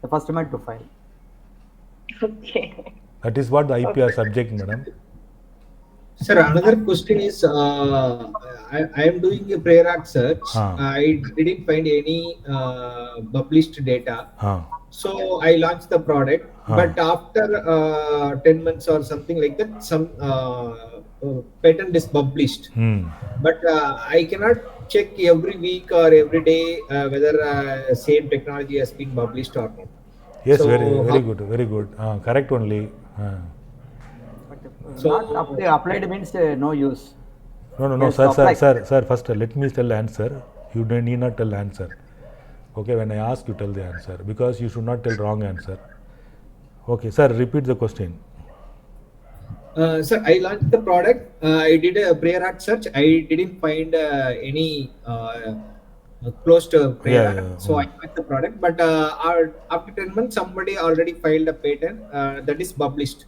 The first man to file. Okay. That is what the IPR subject, madam. Sir, another question is, I am doing a prayer art search. I didn't find any published data. So I launched the product, but after 10 months or something like that, some patent is published. But I cannot check every week or every day whether same technology has been published or not. Yes, so very good. Correct only. But not applied means no use. No, sir. First, let me tell answer. You need not tell answer. Okay, when I ask, you tell the answer, because you should not tell wrong answer. Okay, sir, repeat the question. Sir, I launched the product. I did a prayer art search. I didn't find any close to prayer art. So I launched the product. But after 10 months, somebody already filed a patent that is published.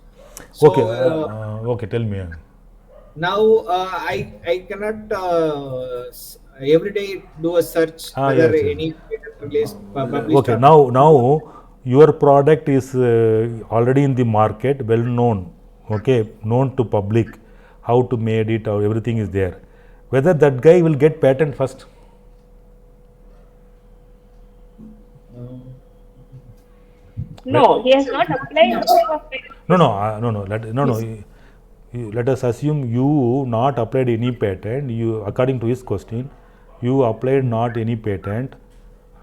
So, okay, tell me. Now I cannot every day do a search whether any patent released published. Okay, now your product is already in the market, well known. Okay, known to public, how to made it, or everything is there. Whether that guy will get patent first? No, he has not applied for patent. No. let us assume you not applied any patent, you, according to his question, you applied not any patent,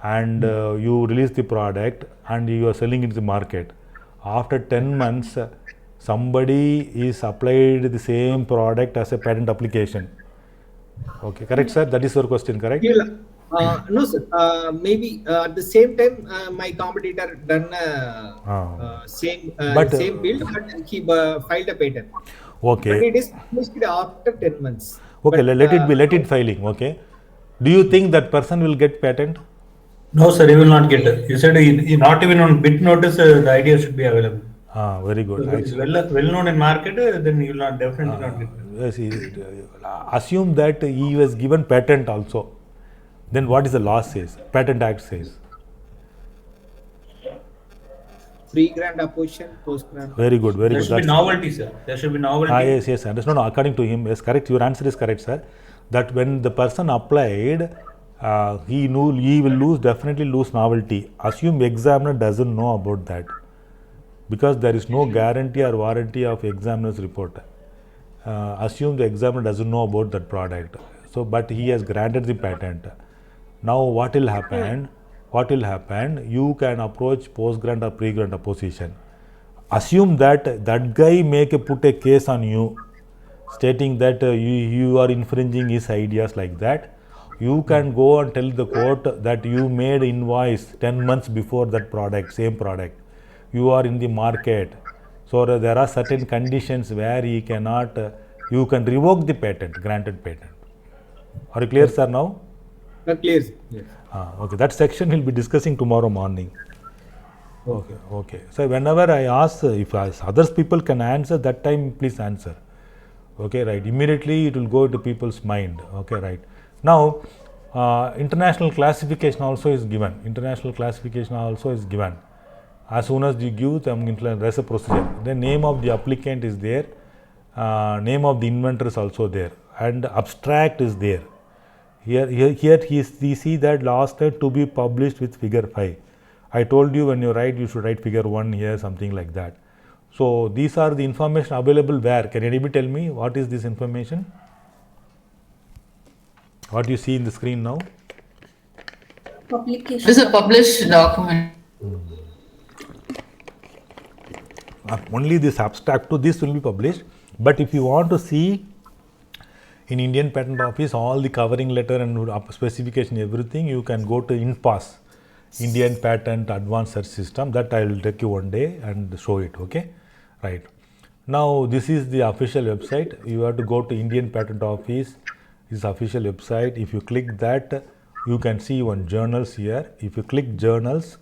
and you release the product and you are selling it in the market. After 10 months, somebody is applied the same product as a patent application. Okay, correct, sir? That is your question, correct? No, sir. Maybe at the same time, my competitor done same field, but he filed a patent. Okay. But it is finished after 10 months. Okay, But, let it filing. Okay. Do you think that person will get patent? No, sir, he will not get it. You said not even on bid notice, the idea should be available. Very good. So if it is well known in market, then you will not definitely not get it. Yes, assume that he was given patent also. Then what is the law says? Patent Act says. Pre-grant opposition, post-grant. Very good, very good. There should be novelty, sir. There should be novelty. Yes, sir. No, according to him, yes, correct. Your answer is correct, sir. That when the person applied, he knew he will definitely lose novelty. Assume examiner doesn't know about that, because there is no guarantee or warranty of examiner's report. Assume the examiner doesn't know about that product. So, but he has granted the patent. Now, what will happen? What will happen? You can approach post-grant or pre-grant opposition. Assume that that guy put a case on you, stating that you are infringing his ideas like that. You can go and tell the court that you made invoice 10 months before that product, same product. You are in the market. So there are certain conditions where he cannot, you can revoke the patent, granted patent. Are you clear, sir, now? Clear, yes. Okay, that section we'll be discussing tomorrow morning. Okay. So whenever I ask, if others people can answer, that time please answer. Okay, right. Immediately it will go to people's mind. Okay, right. Now, international classification also is given. International classification also is given. As soon as you give them, there's a procedure. The name of the applicant is there, name of the inventor is also there, and abstract is there. Here we see that last time to be published with figure 5. I told you when you write, you should write figure 1 here, something like that. So these are the information available where? Can anybody tell me what is this information? What you see in the screen now? Publication. This is a published document. Only this abstract to this will be published. But if you want to see in Indian Patent Office all the covering letter and specification, everything, you can go to INPAS, Indian Patent Advanced Search System. That I will take you one day and show it. Okay, right. Now this is the official website. You have to go to Indian Patent Office, this official website. If you click that, you can see one journals here. If you click journals,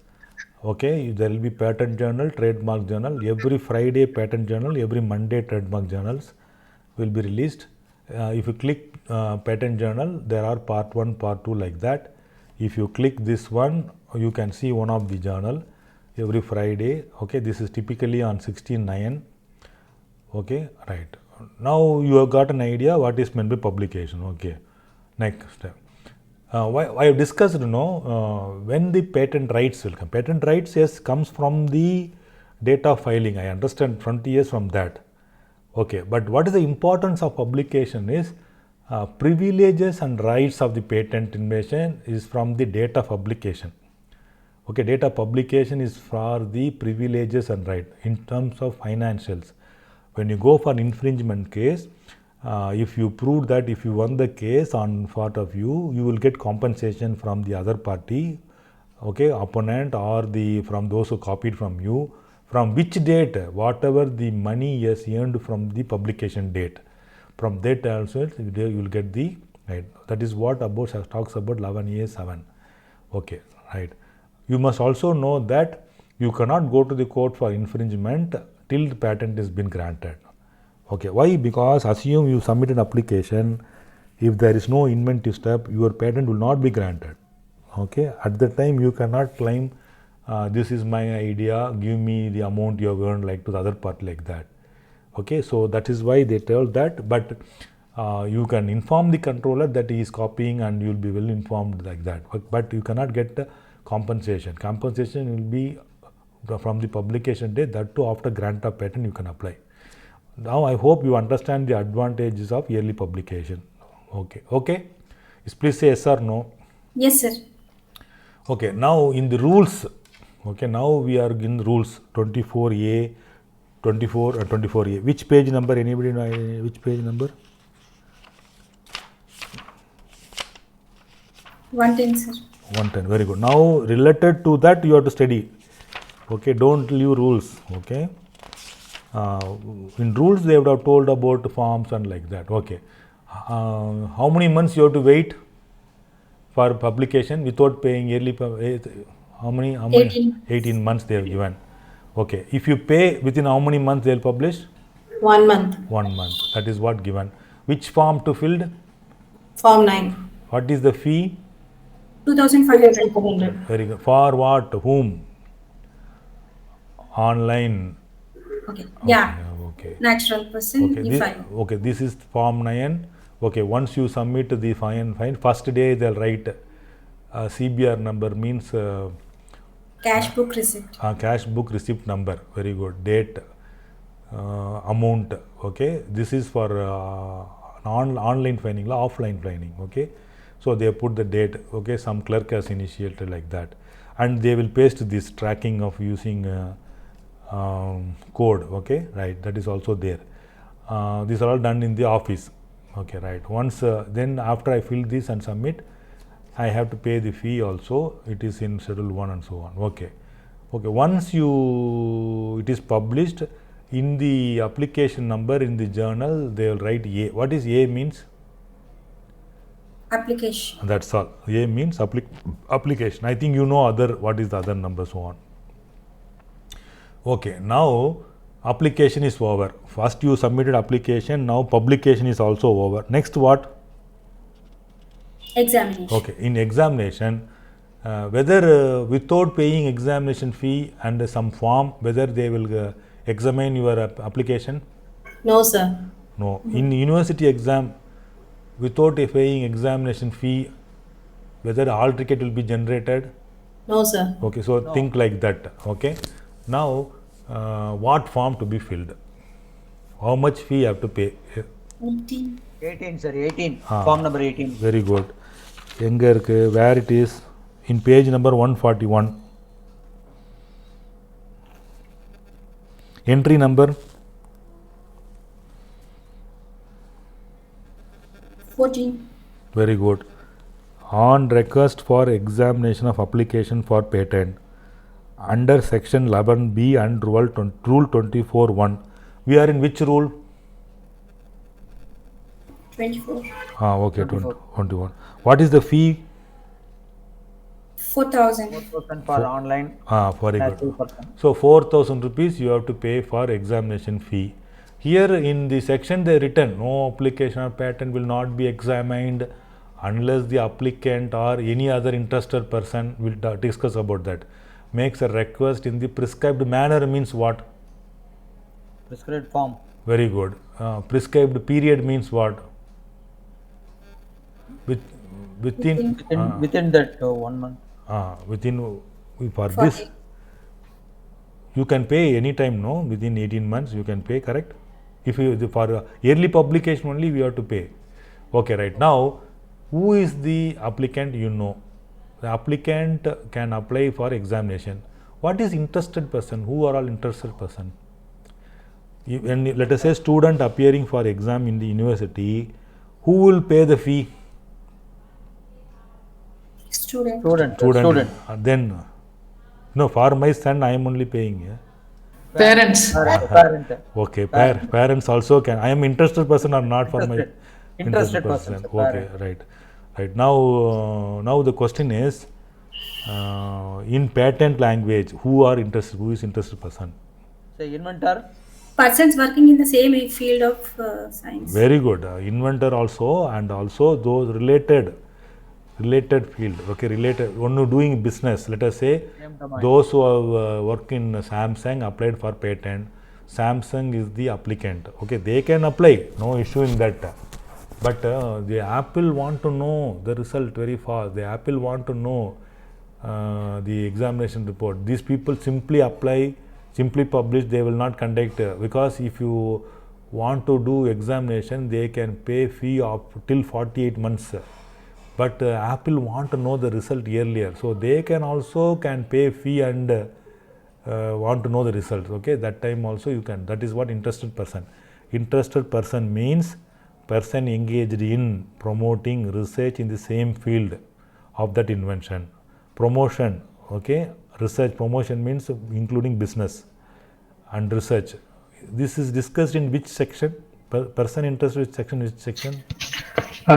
okay, there will be patent journal, trademark journal. Every Friday patent journal, every Monday trademark journals will be released. If you click patent journal, there are part 1, part 2 like that. If you click this one, you can see one of the journal every Friday. Okay, this is typically on 16/9. Okay, right. Now you have got an idea what is meant by publication. Okay, next step. I have discussed, when the patent rights will come. Patent rights, yes, comes from the date of filing. I understand 20 years from that. Okay, but what is the importance of publication is privileges and rights of the patent invention is from the date of publication. Okay, date of publication is for the privileges and right in terms of financials. When you go for an infringement case, if you prove that if you won the case on part of you, you will get compensation from the other party, okay, opponent, or from those who copied from you. From which date, whatever the money is earned from the publication date, from that also you will get the right. That is what talks about 11A7. Okay, right. You must also know that you cannot go to the court for infringement till the patent has been granted. Okay, why? Because assume you submit an application, if there is no inventive step, your patent will not be granted. Okay, at that time you cannot claim this is my idea, give me the amount you have earned like to the other party like that. Okay, so that is why they tell that, but you can inform the controller that he is copying and you will be well informed like that, but you cannot get the compensation. Compensation will be from the publication date, that too after grant of patent you can apply. Now I hope you understand the advantages of yearly publication. Okay. Please say yes or no. Yes, sir. Okay, now in the rules, now we are in rules 24A, 24 and 24A. Which page number? Anybody know which page number? 110, sir. 110, very good. Now related to that you have to study. Okay, don't leave rules. Okay. In rules they would have told about forms and like that. Okay. How many months you have to wait for publication without paying yearly? How many? 18 months they have given. Okay. If you pay within how many months they will publish? 1 month. 1 month. That is what given. Which form to fill? Form 9. What is the fee? 2,500. Very good. For what? Whom? Online. Okay. Yeah. Okay. Natural person. Okay. This is form 9. Okay. Once you submit the fine, first day they'll write CBR number means cash book receipt. Cash book receipt number. Very good. Date, amount. Okay. This is for online filing, offline filing. Okay. So they put the date. Okay. Some clerk has initiated like that, and they will paste this tracking of using code. Okay, right. That is also there. These are all done in the office. Okay, right. Once then after I fill this and submit, I have to pay the fee also. It is in schedule 1 and so on. Okay. Once it is published in the application number in the journal, they will write A. What is A means? Application. That's all. A means application. I think you know what is the other number, so on. Okay, now application is over. First you submitted application, now publication is also over. Next what? Examination. Okay, in examination, whether without paying examination fee and some form, whether they will examine your application? No, sir. No. In university exam, without paying examination fee, whether hall ticket will be generated? No, sir. Okay, so think like that. Okay. Now, what form to be filled? How much fee you have to pay? 18, sir. 18. Form number 18. Very good. Where it is? In page number 141. Entry number? 14. Very good. On request for examination of application for patent under section 11B and rule 24(1). We are in which rule? 24. Okay, 21. What is the fee? 4,000. 4,000 for online. Very good. So 4,000 rupees you have to pay for examination fee. Here in the section they written no application or patent will not be examined unless the applicant or any other interested person will discuss about that. Makes a request in the prescribed manner means what? Prescribed form. Very good. Prescribed period means what? Within that 1 month. For this you can pay any time, no? Within 18 months you can pay, correct? If you for yearly publication only we have to pay. Okay, right. Now who is the applicant? You know, the applicant can apply for examination. What is interested person? Who are all interested person? When let us say student appearing for exam in the university, who will pay the fee? Student. Then no, for my son I am only paying. Yeah? Parents. Okay, parents also can. I am interested person or not for my interested person. Okay, right. Now the question is in patent language, who is interested person? Say inventor. Persons working in the same field of science. Very good. Inventor also, and also those related field. Okay, related. One who doing business. Let us say those who work in Samsung applied for patent. Samsung is the applicant. Okay, they can apply. No issue in that. But the Apple want to know the result very fast. The Apple want to know the examination report. These people simply apply, simply publish. They will not conduct because if you want to do examination, they can pay fee of till 48 months. But Apple want to know the result earlier, so they can pay fee and want to know the results. Okay, that time also you can. That is what interested person. Interested person means person engaged in promoting research in the same field of that invention. Promotion, okay, research promotion means including business and research. This is discussed in which section? Person interested which section?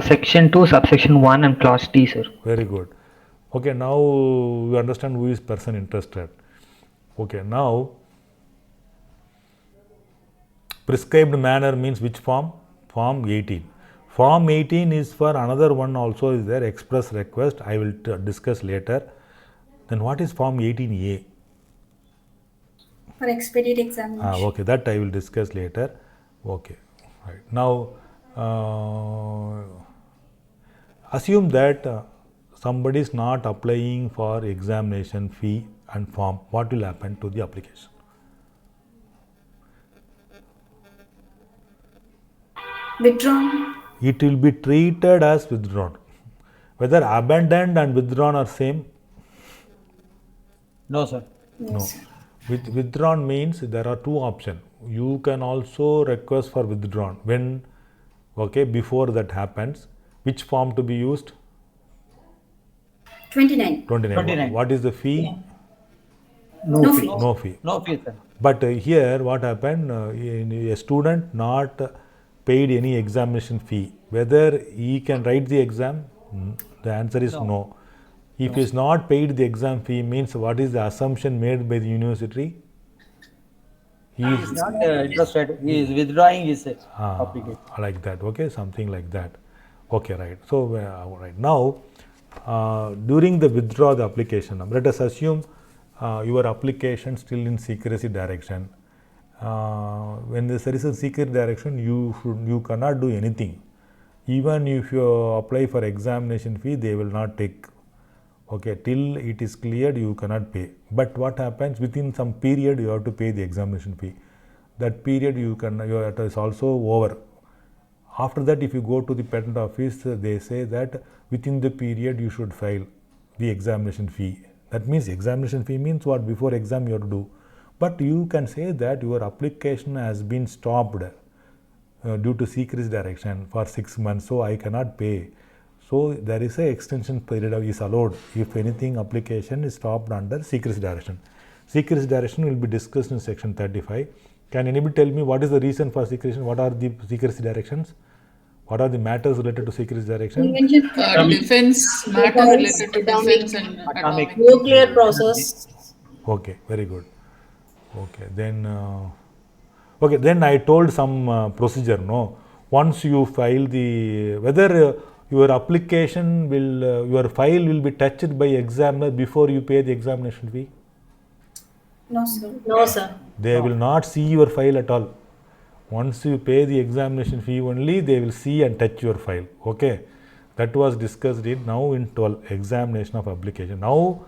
Section 2, subsection 1 and clause D, sir. Very good. Okay, now we understand who is person interested. Okay, now prescribed manner means which form? Form 18. Form 18 is for another one also is there, express request. I will discuss later. Then what is Form 18A? For expedite examination. Okay, that I will discuss later. Okay, right. Now assume that somebody is not applying for examination fee and form. What will happen to the application? Withdrawn. It will be treated as withdrawn. Whether abandoned and withdrawn are same? No, sir. No. With withdrawn means there are two options. You can also request for withdrawn when, okay, before that happens. Which form to be used? 29. 29. What is the fee? Yeah. No fee. No fee. No fee, sir. But here what happened, a student not paid any examination fee, whether he can write the exam? The answer is no. If he is not paid the exam fee, means what is the assumption made by the university? He is not interested. He is withdrawing his application. Like that. Okay, something like that. Okay, right. So right now, during the withdraw the application, let us assume your application still in secrecy direction. When there is a secret direction, you cannot do anything. Even if you apply for examination fee, they will not take. Okay, till it is cleared, you cannot pay. But what happens, within some period you have to pay the examination fee. That period it is also over. After that, if you go to the patent office, they say that within the period you should file the examination fee. That means examination fee means what? Before exam you have to do. But you can say that your application has been stopped due to secrecy direction for 6 months, so I cannot pay. So there is a extension period is allowed if anything application is stopped under secrecy direction. Secrecy direction will be discussed in section 35. Can anybody tell me what is the reason for secrecy? What are the secrecy directions? What are the matters related to secrecy direction? Defense, matters related to defense and atomic. Nuclear process. Okay, very good. Okay, then then I told some procedure. No, once you file the whether your application will your file will be touched by examiner before you pay the examination fee. No, sir. No, sir. They will not see your file at all. Once you pay the examination fee only, they will see and touch your file. Okay, that was discussed now in 12 examination of application. Now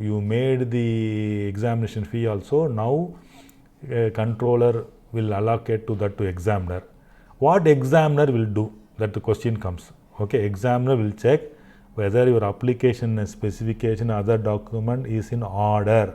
you made the examination fee also. Now a controller will allocate to that to examiner. What examiner will do? That the question comes. Okay, examiner will check whether your application and specification other document is in order.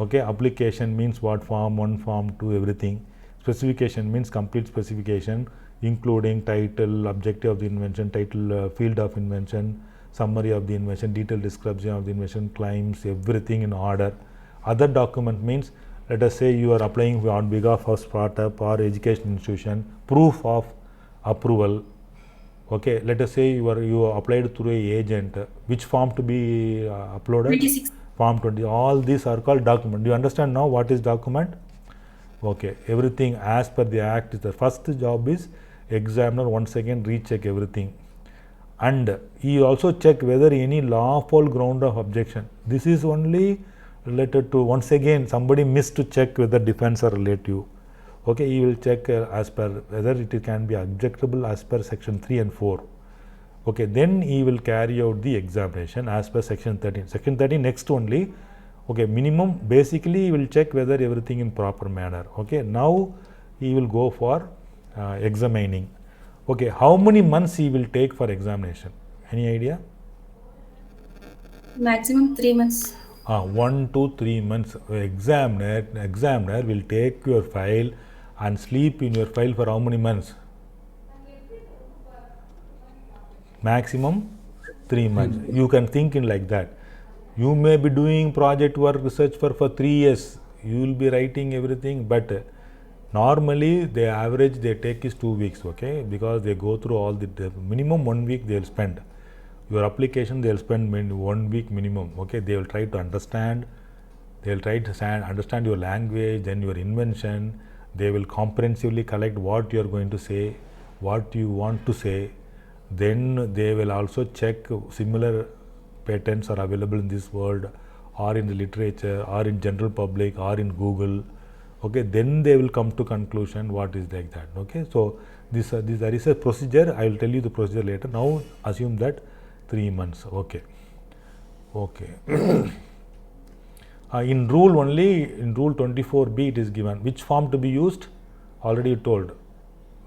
Okay, application means what? Form 1, form 2, everything. Specification means complete specification including title, objective of the invention, title, field of invention, summary of the invention, detailed description of the invention, claims, everything in order. Other document means, let us say you are applying on behalf of startup or education institution, proof of approval. Okay, let us say you applied through a agent. Which form to be uploaded? 26. Form 20. All these are called document. Do you understand now what is document? Okay, everything as per the act is the first job is examiner once again recheck everything. And he also check whether any lawful ground of objection. This is only related to, once again somebody missed to check whether defense or relative. Okay, he will check as per whether it can be objectable as per section 3 and 4. Okay, then he will carry out the examination as per section 13. Section 13 next only. Okay, minimum basically he will check whether everything in proper manner. Okay, now he will go for examining. Okay, how many months he will take for examination? Any idea? Maximum 3 months. 1 to 3 months. Examiner will take your file and sleep in your file for how many months? Maximum 3 months. You can think in like that. You may be doing project work research for 3 years. You will be writing everything, but normally the average they take is 2 weeks, okay, because they go through all the minimum 1 week they will spend. Your application they will spend 1 week minimum, okay. They will try to understand, they will try to understand your language, then your invention. They will comprehensively collect what you are going to say, what you want to say. Then they will also check similar patents are available in this world or in the literature or in general public or in Google, okay. Then they will come to conclusion what is like that, okay. So this there is a procedure. I will tell you the procedure later. Now assume that 3 months, okay. In rule only, in rule 24B it is given which form to be used, already told,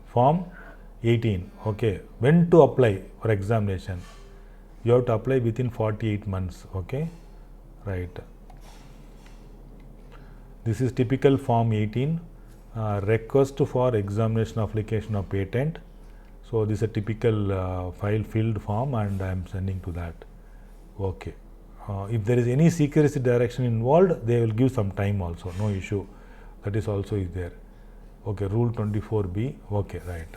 form 18, okay. When to apply for examination? You have to apply within 48 months, okay, right. This is typical form 18, request for examination application of patent. So this is a typical file filled form and I am sending to that, okay. If there is any secrecy direction involved, they will give some time also, no issue, that is also is there, okay. Rule 24B, okay, right.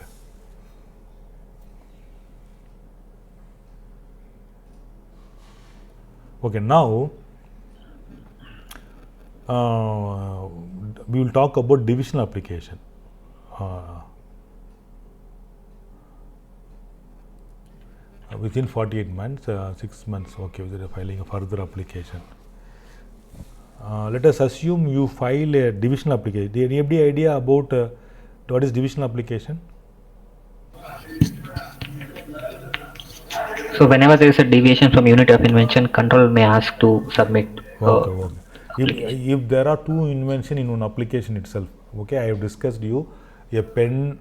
Okay, now we will talk about divisional application. Within 48 months, 6 months, okay, we are filing a further application. Let us assume you file a divisional application. Do you have any idea about what is divisional application? So whenever there is a deviation from unit of invention, control may ask to submit. Okay. If there are two inventions in one application itself, okay, I have discussed you a pen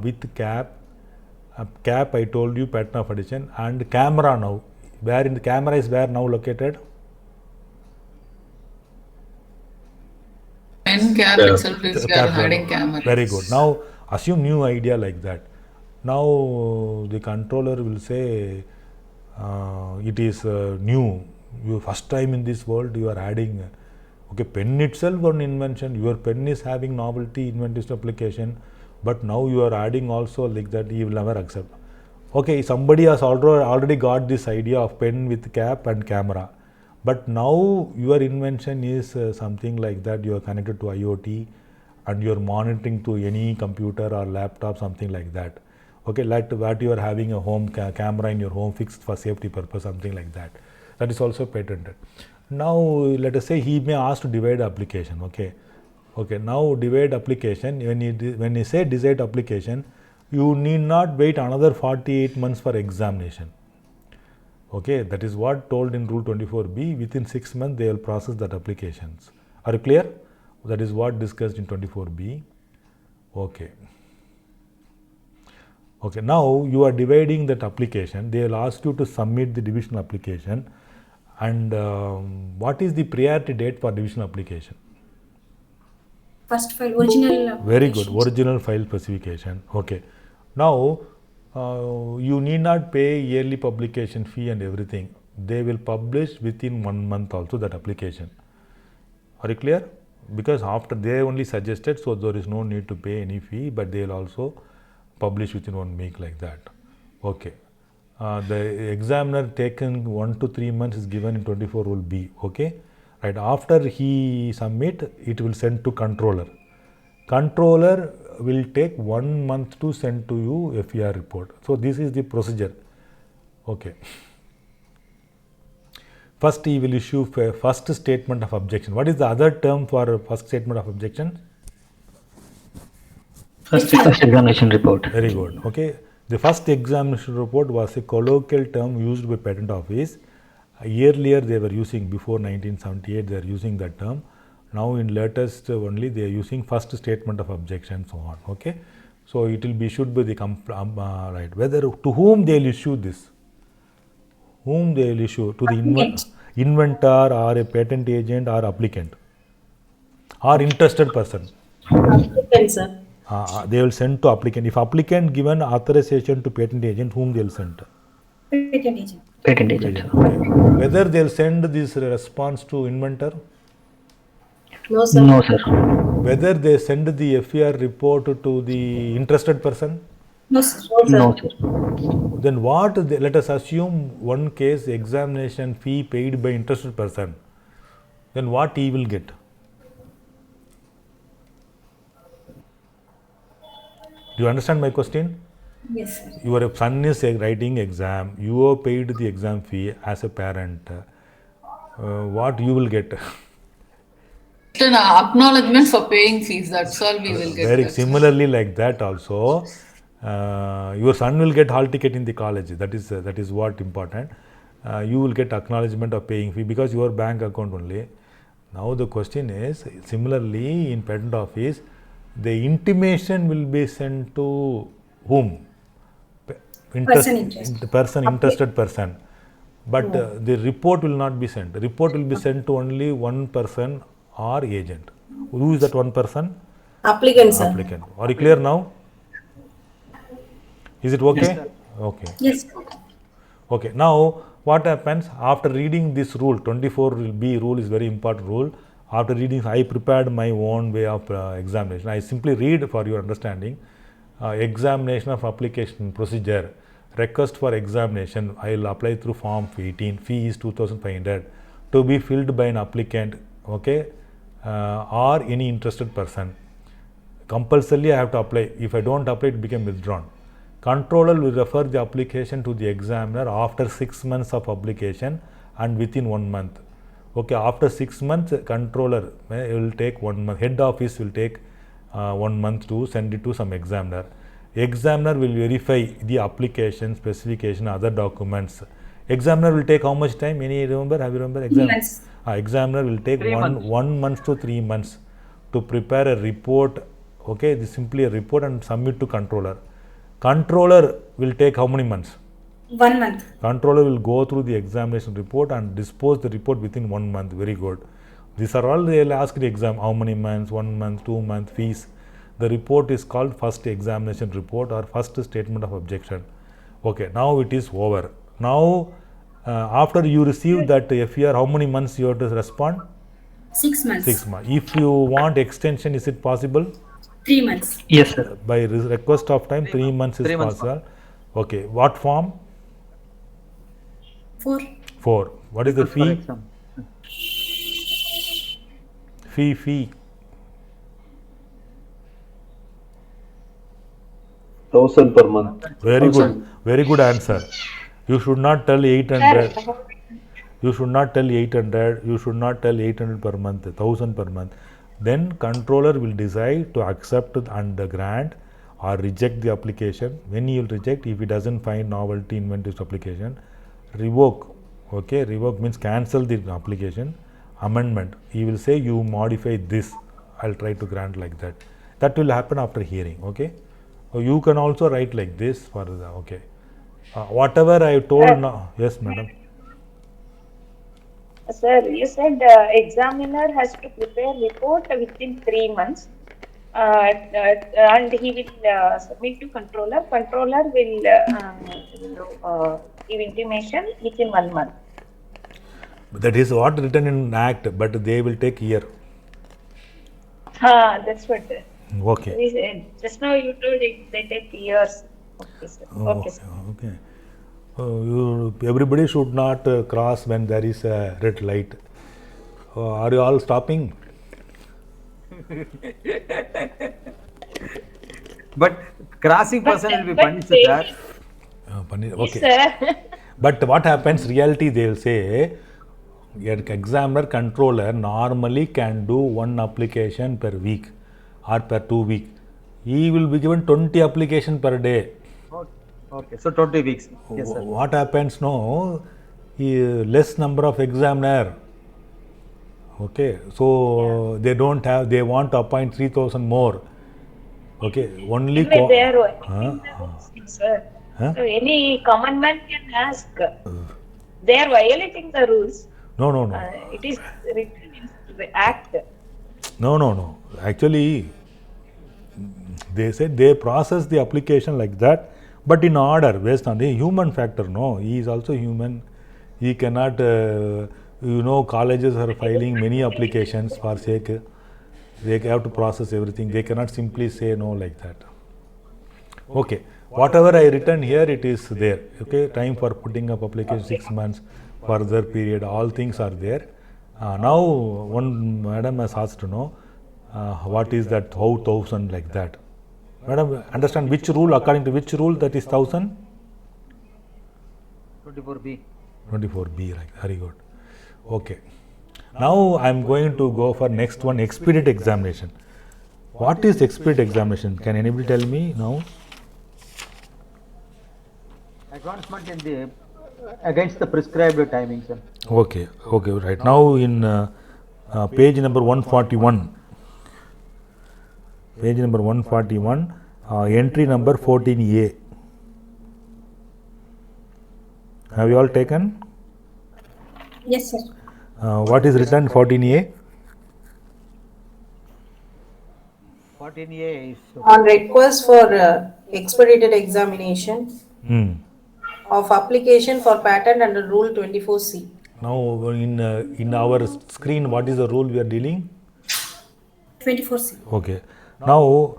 with cap. Cap I told you pattern of addition, and camera now. Where in the camera is where now located? Pen cap itself is we are hiding camera. Very good. Now assume new idea like that. Now the controller will say it is new. You first time in this world you are adding. Okay, pen itself one invention. Your pen is having novelty, inventive application, but now you are adding also like that. He will never accept. Okay, somebody has already got this idea of pen with cap and camera, but now your invention is something like that. You are connected to IoT and you are monitoring to any computer or laptop, something like that. Okay, like what you are having a home camera in your home fixed for safety purpose, something like that. That is also patented. Now let us say he may ask to divide application, okay. Now divide application, when you say divide application, you need not wait another 48 months for examination, okay. That is what told in rule 24B. Within 6 months they will process that applications. Are you clear? That is what discussed in 24B, okay. Now you are dividing that application. They will ask you to submit the divisional application. And what is the priority date for divisional application? First file, original. Very good, original file specification. Okay. Now you need not pay yearly publication fee and everything. They will publish within 1 month also that application. Are you clear? Because after they only suggested, so there is no need to pay any fee, but they will also publish within 1 week like that. Okay. The examiner taken 1 to 3 months is given in 24 rule B, okay. Right, after he submit, it will send to controller. Controller will take 1 month to send to you FER report. So this is the procedure, okay. First he will issue first statement of objection. What is the other term for first statement of objection? First examination report. Very good, okay. The first examination report was a colloquial term used by patent office. Earlier they were using, before 1978 they are using that term. Now in latest only they are using first statement of objection, so on. Okay, so it will be should be the right. Whether to whom they will issue this, whom they will issue to the inventor or a patent agent or applicant or interested person. Applicant, sir. They will send to applicant. If applicant given authorization to patent agent, whom they will send? Patent agent. Patent agent. Whether they will send this response to inventor? No, sir. No, sir. Whether they send the FER report to the interested person? No, sir. No, sir. Then what, let us assume one case examination fee paid by interested person. Then what he will get? Do you understand my question? Yes, sir. Your son is writing exam, you have paid the exam fee as a parent. What you will get? An acknowledgement for paying fees, that's all we will get. Very similarly like that also, your son will get hall ticket in the college. That is what important. You will get acknowledgement of paying fee because your bank account only. Now the question is, similarly in patent office, the intimation will be sent to whom? Interested person. But the report will not be sent. The report will be sent to only one person or agent. Who is that one person? Applicant, sir. Applicant. Are you clear now? Is it okay? Yes, okay. Yes. Okay. Now what happens after reading this rule? 24B rule is very important rule. After reading, I prepared my own way of examination. I simply read for your understanding. Examination of application procedure. Request for examination. I will apply through form 18. Fee is 2,500 to be filled by an applicant. Okay, or any interested person. Compulsorily I have to apply. If I don't apply, it became withdrawn. Controller will refer the application to the examiner after 6 months of application and within 1 month. Okay, after 6 months, controller will take 1 month. Head office will take 1 month to send it to some examiner. Examiner will verify the application, specification, other documents. Examiner will take how much time? Any remember? Have you remember? Examiner will take 1 month to 3 months to prepare a report. Okay, this is simply a report and submit to controller. Controller will take how many months? 1 month. Controller will go through the examination report and dispose the report within 1 month. Very good. These are all they will ask the exam. How many months? 1 month, 2 months, fees. The report is called first examination report or first statement of objection. Okay, now it is over. Now, after you receive that FER, how many months you have to respond? 6 months. 6 months. If you want extension, is it possible? 3 months. Yes, sir. By request of time, 3 months is possible. Okay, what form? 4. 4. What is the fee? Fee. 1,000 per month. Very good answer. You should not tell 800. You should not tell 800. You should not tell 800 per month, 1,000 per month. Then controller will decide to accept and grant or reject the application. When he will reject, if he doesn't find novelty in this application, revoke. Okay, revoke means cancel the application. Amendment. He will say you modify this. I'll try to grant like that. That will happen after hearing. Okay. You can also write like this for the okay. Whatever I told now. Yes, madam. Sir, you said examiner has to prepare report within 3 months, and he will submit to controller. Controller will give intimation within 1 month. That is what written in act, but they will take year. That's what. Okay. Just now you told it, they take years. Okay, sir. Okay. Everybody should not cross when there is a red light. Are you all stopping? But crossing person will be punished, sir. Okay. Yes, sir. But what happens, reality, they will say, examiner controller normally can do 1 application per week or per 2 weeks. He will be given 20 applications per day. Okay, so 20 weeks. Yes, sir. What happens now? Less number of examiner. Okay, so they don't have, they want to appoint 3,000 more. Okay, only. Anyway, they are Huh? violating the rules, sir. Huh? So any common man can ask. They are violating the rules. No, no, no. It is written in the act. No, no, no. Actually, they said they process the application like that, but in order based on the human factor. No, he is also human. He cannot, colleges are filing many applications for sake. They have to process everything. They cannot simply say no like that. Okay, whatever I written here, it is there. Okay, time for putting up application 6 months, further period, all things are there. Now, one madam has asked to know what is that, how 1,000 like that. Madam, understand which rule, according to which rule that is 1,000? 24B. 24B, right, very good. Okay. Now I am going to go for next one, expedient examination. What is expedient examination? Can anybody tell me now? Advancement in the against the prescribed timing, sir. Okay, okay, right. Now in page number 141. Page number 141, entry number 14A. Have you all taken? Yes, sir. What is written 14A? 14A is On request for expedited examination of application for patent under Rule 24C. Now in our screen, what is the rule we are dealing? 24C. Okay. Now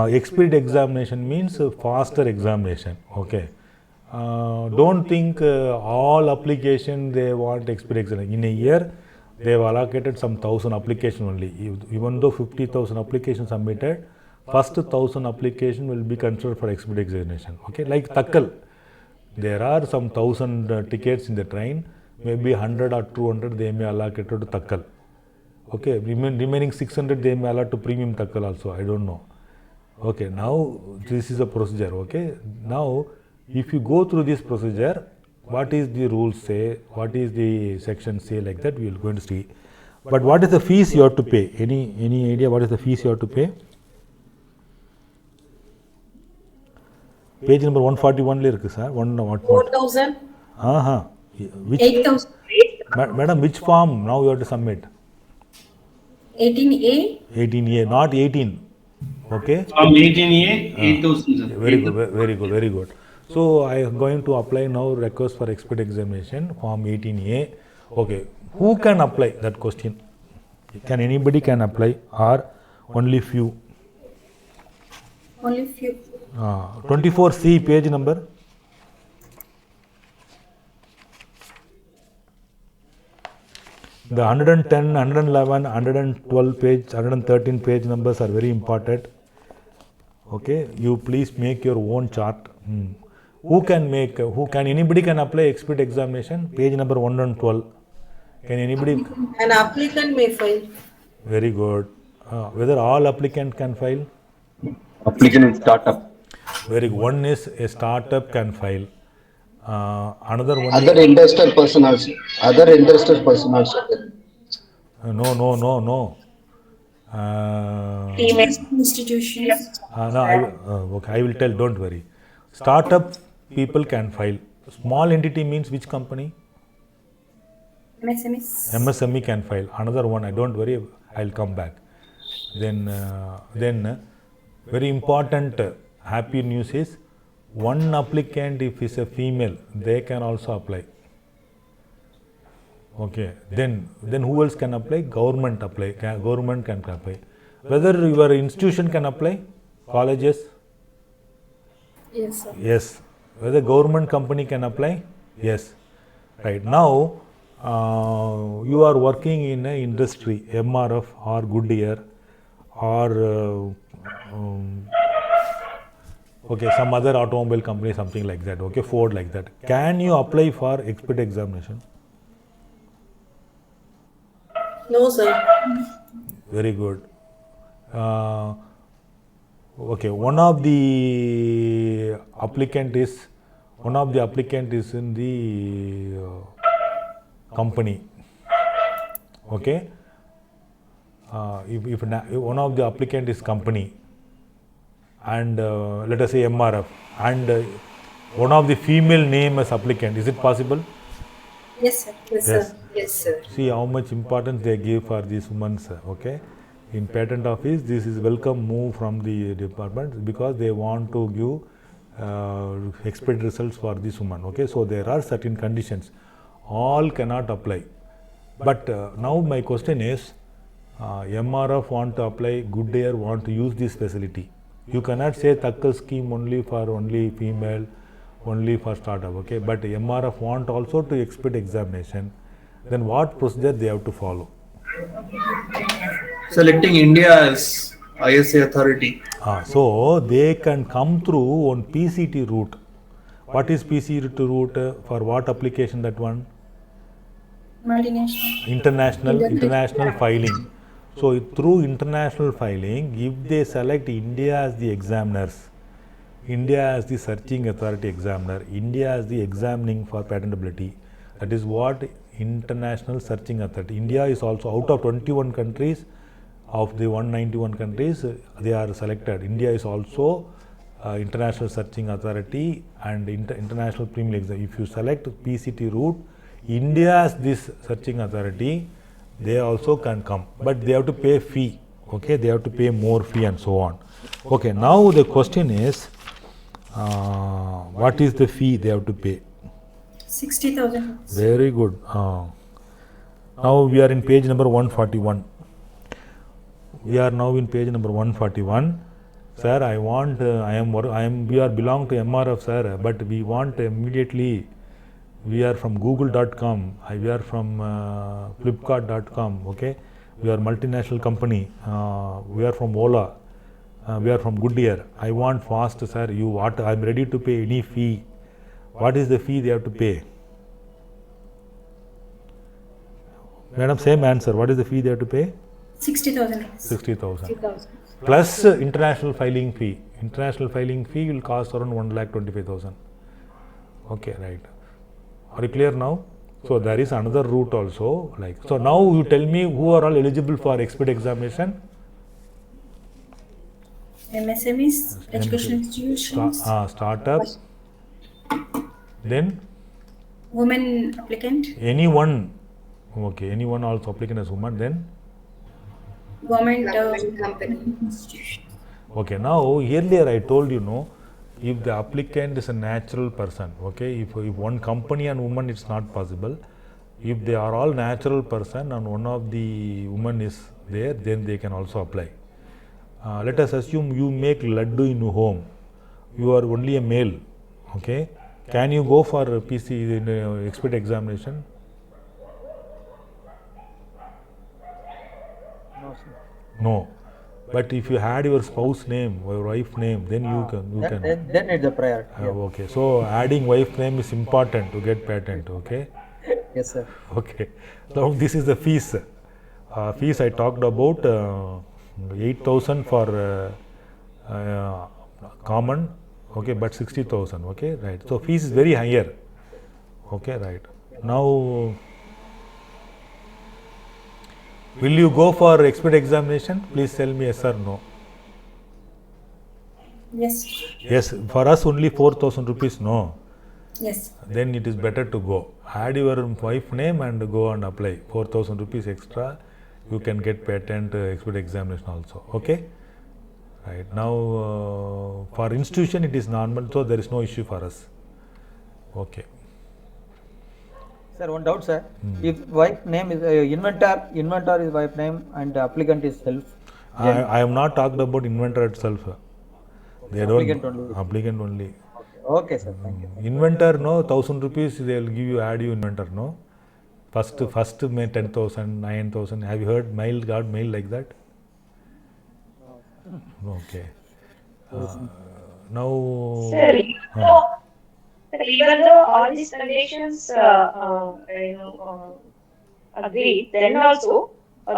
expedient examination means faster examination. Okay. Don't think all application they want expedient examination. In a year, they have allocated some 1,000 application only. Even though 50,000 applications submitted, first 1,000 application will be considered for expedient examination. Okay, like Takkal. There are some 1,000 tickets in the train, maybe 100 or 200 they may allocate to Takkal. Okay, remaining 600 they may allot to premium Takkal also, I don't know. Okay, now this is a procedure. Okay, now if you go through this procedure, what is the rules say, what is the section say, like that we are going to see. But what is the fees you have to pay? Any idea what is the fees you have to pay? Page number 141 la irukku sir. 4,000. Which 8,000. Madam, which form now you have to submit? 18A. 18A, not 18. Okay. From 18A, 8,000. Very good, very good, very good. So I am going to apply now request for expert examination form 18A. Okay, who can apply that question? Can anybody can apply or only few? Only few. 24C page number. The 110, 111, 112 page, 113 page numbers are very important. Okay, you please make your own chart. Who can make, anybody can apply expert examination? Page number 112. Can anybody? An applicant may file. Very good. Whether all applicant can file? Applicant in startup. Very good. One is a startup can file. Another one Other interested person also. Other interested person also. No. Institutions. Okay, I will tell, don't worry. Startup people can file. Small entity means which company? MSMEs. MSME can file. Another one, I don't worry, I'll come back. Then very important happy news is one applicant, if is a female, they can also apply. Okay, then who else can apply? Government apply. Government can apply. Whether your institution can apply, colleges. Yes, sir. Yes. Whether government company can apply, yes. Right now, you are working in an industry, MRF or Goodyear or okay, some other automobile company, something like that. Okay, Ford like that. Can you apply for expert examination? No, sir. Very good. Okay, one of the applicant is in the company. Okay, if one of the applicant is company and let us say MRF and one of the female name as applicant, is it possible? Yes, sir. Yes, Yes. sir. Yes, sir. See how much importance they give for these women, sir, okay? In patent office, this is welcome move from the department because they want to give expected results for this woman, okay? So there are certain conditions. All cannot apply. But now my question is, MRF want to apply, Good Air want to use this facility. You cannot say Takkal scheme only for only female, only for startup, okay? But MRF want also to expect examination. Then what procedure they have to follow? Selecting India as ISA authority. So they can come through on PCT route. What is PCT route? For what application that one? Multinational. International filing. So through international filing, if they select India as the examiners, India as the searching authority examiner, India as the examining for patentability, that is what international searching authority. India is also out of 21 countries, of the 191 countries, they are selected. India is also international searching authority and international premier exam. If you select PCT route, India as this searching authority, they also can come, but they have to pay fee, okay? They have to pay more fee and so on. Okay, now the question is, what is the fee they have to pay? 60,000. Very good. Now we are in page number 141. We are now in page number 141. Sir, I want, we are belong to MRF, sir, but we want immediately, we are from google.com, we are from flipkart.com, okay? We are multinational company, we are from Ola, we are from Good Air. I want fast, sir, I am ready to pay any fee. What is the fee they have to pay? Madam, same answer. What is the fee they have to pay? 60,000. 60,000. Plus international filing fee. International filing fee will cost around 1,25,000. Okay, right. Are you clear now? So there is another route also. So now you tell me who are all eligible for expert examination? MSMEs, educational institutions. Startups. Then? Women applicant. Anyone. Okay, anyone also applicant as woman. Then? Government company. Institution. Okay, now earlier I told you, no, if the applicant is a natural person, okay, if one company and woman, it's not possible. If they are all natural person and one of the woman is there, then they can also apply. Let us assume you make laddu in your home. You are only a male, okay. Can you go for PC in expert examination? No, sir. No. But if you had your spouse name, your wife name, then you can. Then it's a prior. Okay. So adding wife name is important to get patent. Okay. Yes, sir. Okay. Now this is the fees. Fees I talked about 8,000 for common. Okay, but 60,000. Okay, right. So fees is very higher. Okay, right. Now, will you go for expert examination? Please tell me yes or no. Yes. Yes, for us only 4,000 rupees, no. Yes. Then it is better to go. Add your wife name and go and apply. 4,000 rupees extra, you can get patent expert examination also. Okay? Right. Now, for institution it is normal, so there is no issue for us. Okay. Sir, one doubt, sir. If wife name is inventor is wife name and applicant is self. I am not talked about inventor itself. They applicant don't. Only. Applicant only. Okay, sir. Thank you. Inventor, no, 1,000 rupees they will give you, add you inventor, no. First 10,000, 9,000. Have you heard got mail like that? Okay. Now. Sir, even though all these conditions, agree, then also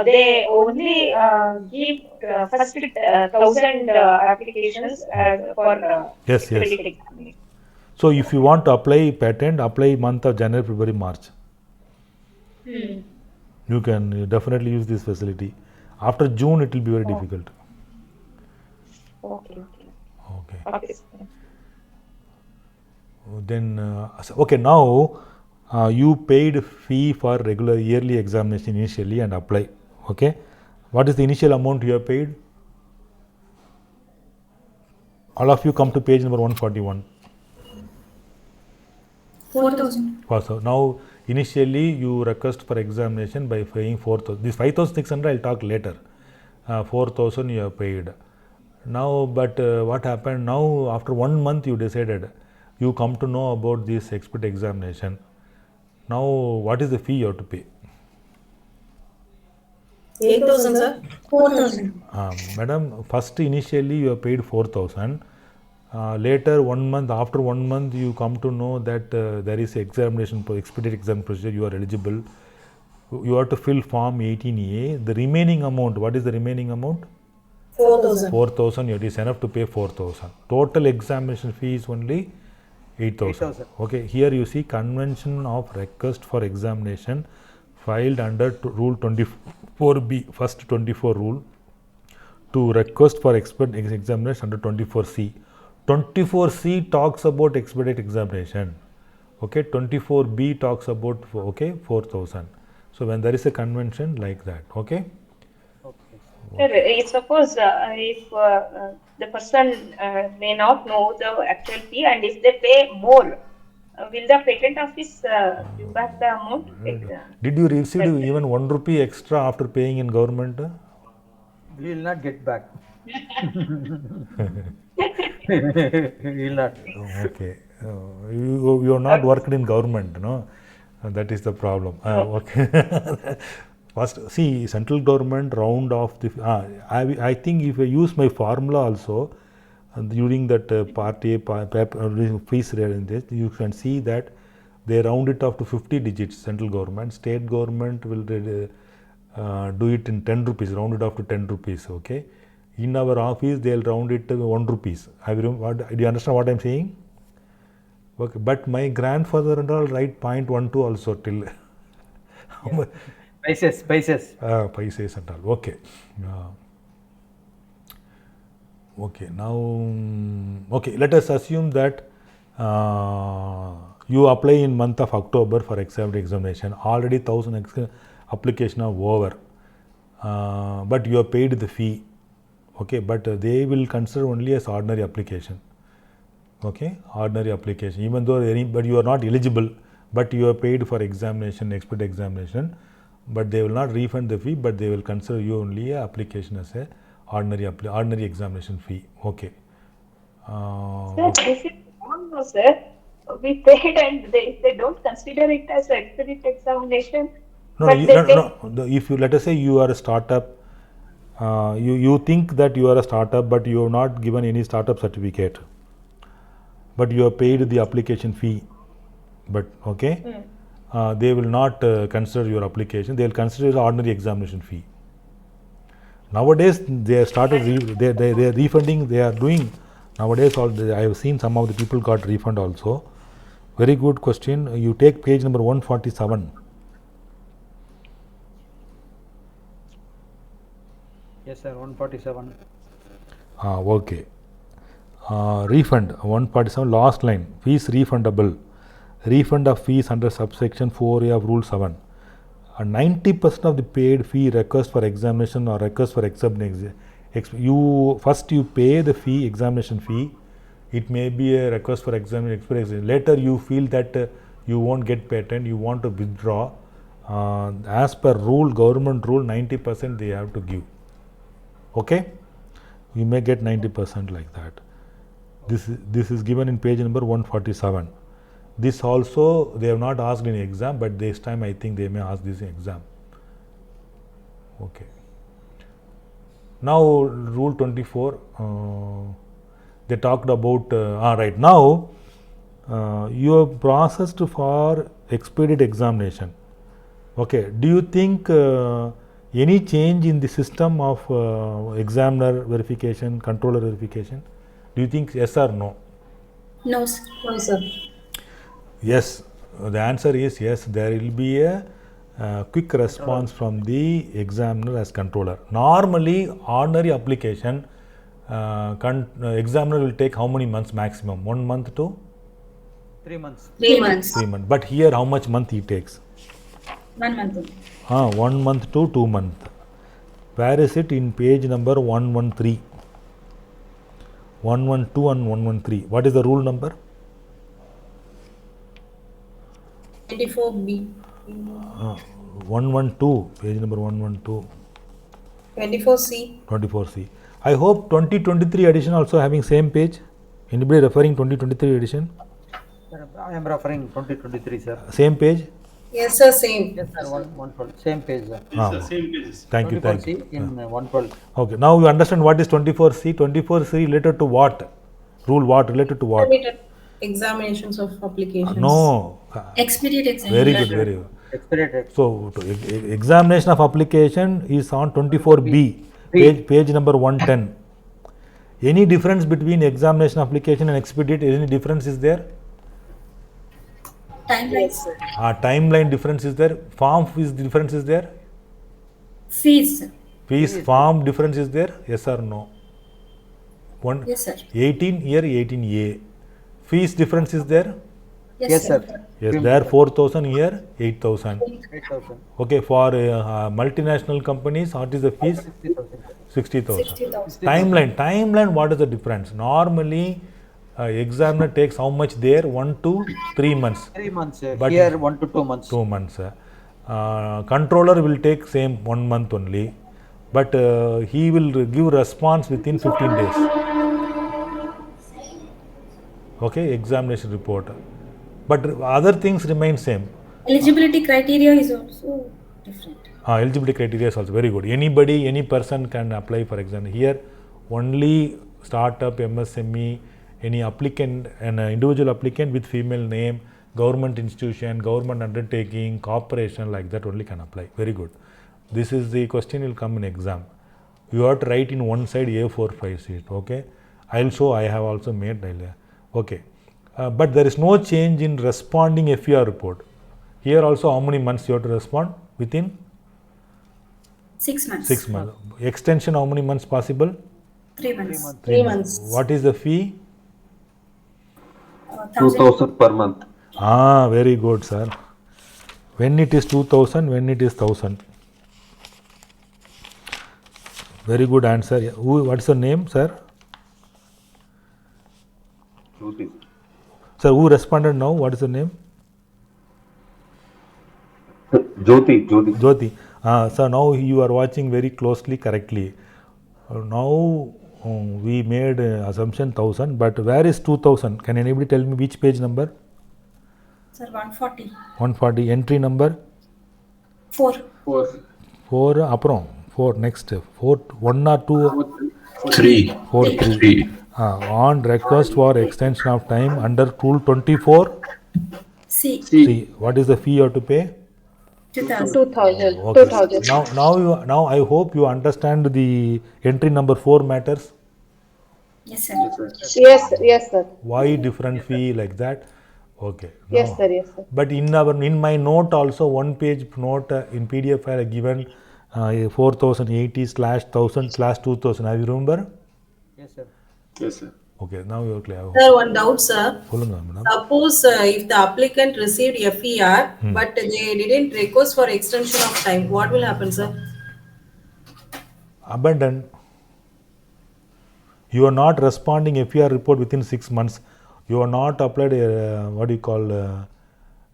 they only give first 1,000 applications for yes. examination. So if you want to apply patent, apply month of January, February, March. You can definitely use this facility. After June, it will be very difficult. Okay. Okay. Then, okay, now you paid fee for regular yearly examination initially and apply. Okay. What is the initial amount you have paid? All of you come to page number 141. 4,000. So now, initially you request for examination by paying 4,000. This 5,600 I will talk later. 4,000 you have paid. Now, but what happened now? After 1 month, you decided you come to know about this expert examination. Now, what is the fee you have to pay? 8,000, sir. 4,000. Madam, first initially you have paid 4,000. Later 1 month, after 1 month, you come to know that there is examination, expedited exam procedure, you are eligible. You have to fill form 18A. The remaining amount, what is the remaining amount? 4,000. 4,000, it is enough to pay 4,000. Total examination fee is only 8,000. Okay, here you see convention of request for examination filed under rule 24B, first 24 rule, to request for expert examination under 24C. 24C talks about expedited examination. Okay, 24B talks about 4,000. So when there is a convention like that, okay. Sir, suppose if the person may not know the actual fee, and if they pay more, will the patent office give back the amount? Did you receive even 1 rupee extra after paying in government? We will not get back. We will not. Okay. You are not worked in government, no? That is the problem. Okay. First, see, central government round off the. I think if I use my formula also during that fees in this, you can see that they round it off to 50 digits. Central government, state government will do it in 10 rupees, round it off to 10 rupees. Okay. In our office, they will round it to 1 rupees. Do you understand what I am saying? Okay. But my grandfather and all write 0.12 also till. Yeah. Paces. Paces and all. Okay. Okay. Now, okay. Let us assume that you apply in month of October for examination. Already 1,000 application are over, but you have paid the fee. Okay, but they will consider only as ordinary application. Okay, ordinary application. Even though but you are not eligible, but you have paid for examination, expert examination, but they will not refund the fee, but they will consider you only a application as a ordinary examination fee. Okay. Sir, this is wrong, no, sir. We paid and they don't consider it as an expedited examination. No. If you, let us say you are a startup, you think that you are a startup, but you have not given any startup certificate, but you have paid the application fee. But okay, they will not consider your application. They will consider the ordinary examination fee. Nowadays, they have started. They are refunding. They are doing nowadays. I have seen some of the people got refund also. Very good question. You take page number 147. Yes, sir. 147. Okay. Refund 147, last line. Fees refundable. Refund of fees under subsection 4A of Rule 7. 90% of the paid fee request for examination or request for examination. You pay the fee, examination fee. It may be a request for examination. Later you feel that you won't get patent, you want to withdraw. As per rule, government rule, 90% they have to give. Okay, you may get 90% like that. This is given in page number 147. This also they have not asked in exam, but this time I think they may ask this in exam. Okay. Now rule 24. They talked about. Right now, you have processed for expedited examination. Okay. Do you think any change in the system of examiner verification, controller verification? Do you think yes or no? No, sir. No, sir. Yes. The answer is yes. There will be a quick response from the examiner as controller. Normally, ordinary application, examiner will take how many months maximum? 1 month to? 3 months. 3 months. 3 months. But here, how much month he takes? 1 month. 1 month to 2 months. Where is it? In page number 113. 112 and 113. What is the rule number? 24B. 112, page number 112. 24C. 24C. I hope 2023 edition also having same page. Anybody referring 2023 edition? I am referring 2023, sir. Same page? Yes, sir, same. Yes, sir, 112. Same page, sir. It's the same pages. Thank you, thank you. 24C in 112. Okay, now you understand what is 24C. 24C related to what? Rule what? Related to what? Examinations of applications. No. Expedite exam. Very good, very good. Expedited. So, examination of application is on 24B, page number 110. Any difference between examination application and expedite? Any difference is there? Timelines. Timeline difference is there? Form fees difference is there? Fees. Fees form difference is there? Yes or no? One. Yes, sir. 18 here, 18A. Fees difference is there? Yes, sir. Yes, there 4,000 here, 8,000. 8,000. Okay, for multinational companies, what is the fees? 60,000. 60,000. Timeline, what is the difference? Normally, examiner takes how much there? 1 to 3 months. 3 months. But Here 1 to 2 months. 2 months. Controller will take same 1 month only, but he will give response within 15 days. Okay, examination report. But other things remain same. Eligibility criteria is also different. Eligibility criteria is also very good. Anybody, any person can apply for exam. Here, only startup, MSME, any applicant, an individual applicant with female name, government institution, government undertaking, corporation, like that only can apply. Very good. This is the question will come in exam. You have to write in one side A4 5 sheet. Okay. I'll show. I have also made. Okay. But there is no change in responding FER report. Here also, how many months you have to respond? Within 6 months. 6 months. Extension, how many months possible? 3 months. 3 months. What is the fee? 2,000 per month. Very good, sir. When it is 2,000, when it is 1,000. Very good answer. What's your name, sir? Jyoti. Sir, who responded now? What is the name? Jyoti. Jyoti. So now you are watching very closely, correctly. Now we made assumption 1,000, but where is 2,000? Can anybody tell me which page number? Sir, 140. 140. Entry number? 4. 4. Apron. 4. Next. 4. 1 or 2? 3. 4. 3. On request for extension of time under Rule 24. C. What is the fee you have to pay? 2,000. 2,000. Okay. 2,000. Now I hope you understand the entry number 4 matters. Yes, sir. Yes, sir. Why different fee like that? Okay. Yes, sir. Yes, sir. But in my note also, 1 page note in PDF file given 4080/1000/2000. Have you remember? Yes, sir. Yes, sir. Okay. Now you are clear. Sir, one doubt, sir. Madam. Suppose if the applicant received FER, but they didn't request for extension of time, what will happen, sir? Abandon. You are not responding FER report within 6 months. You are not applied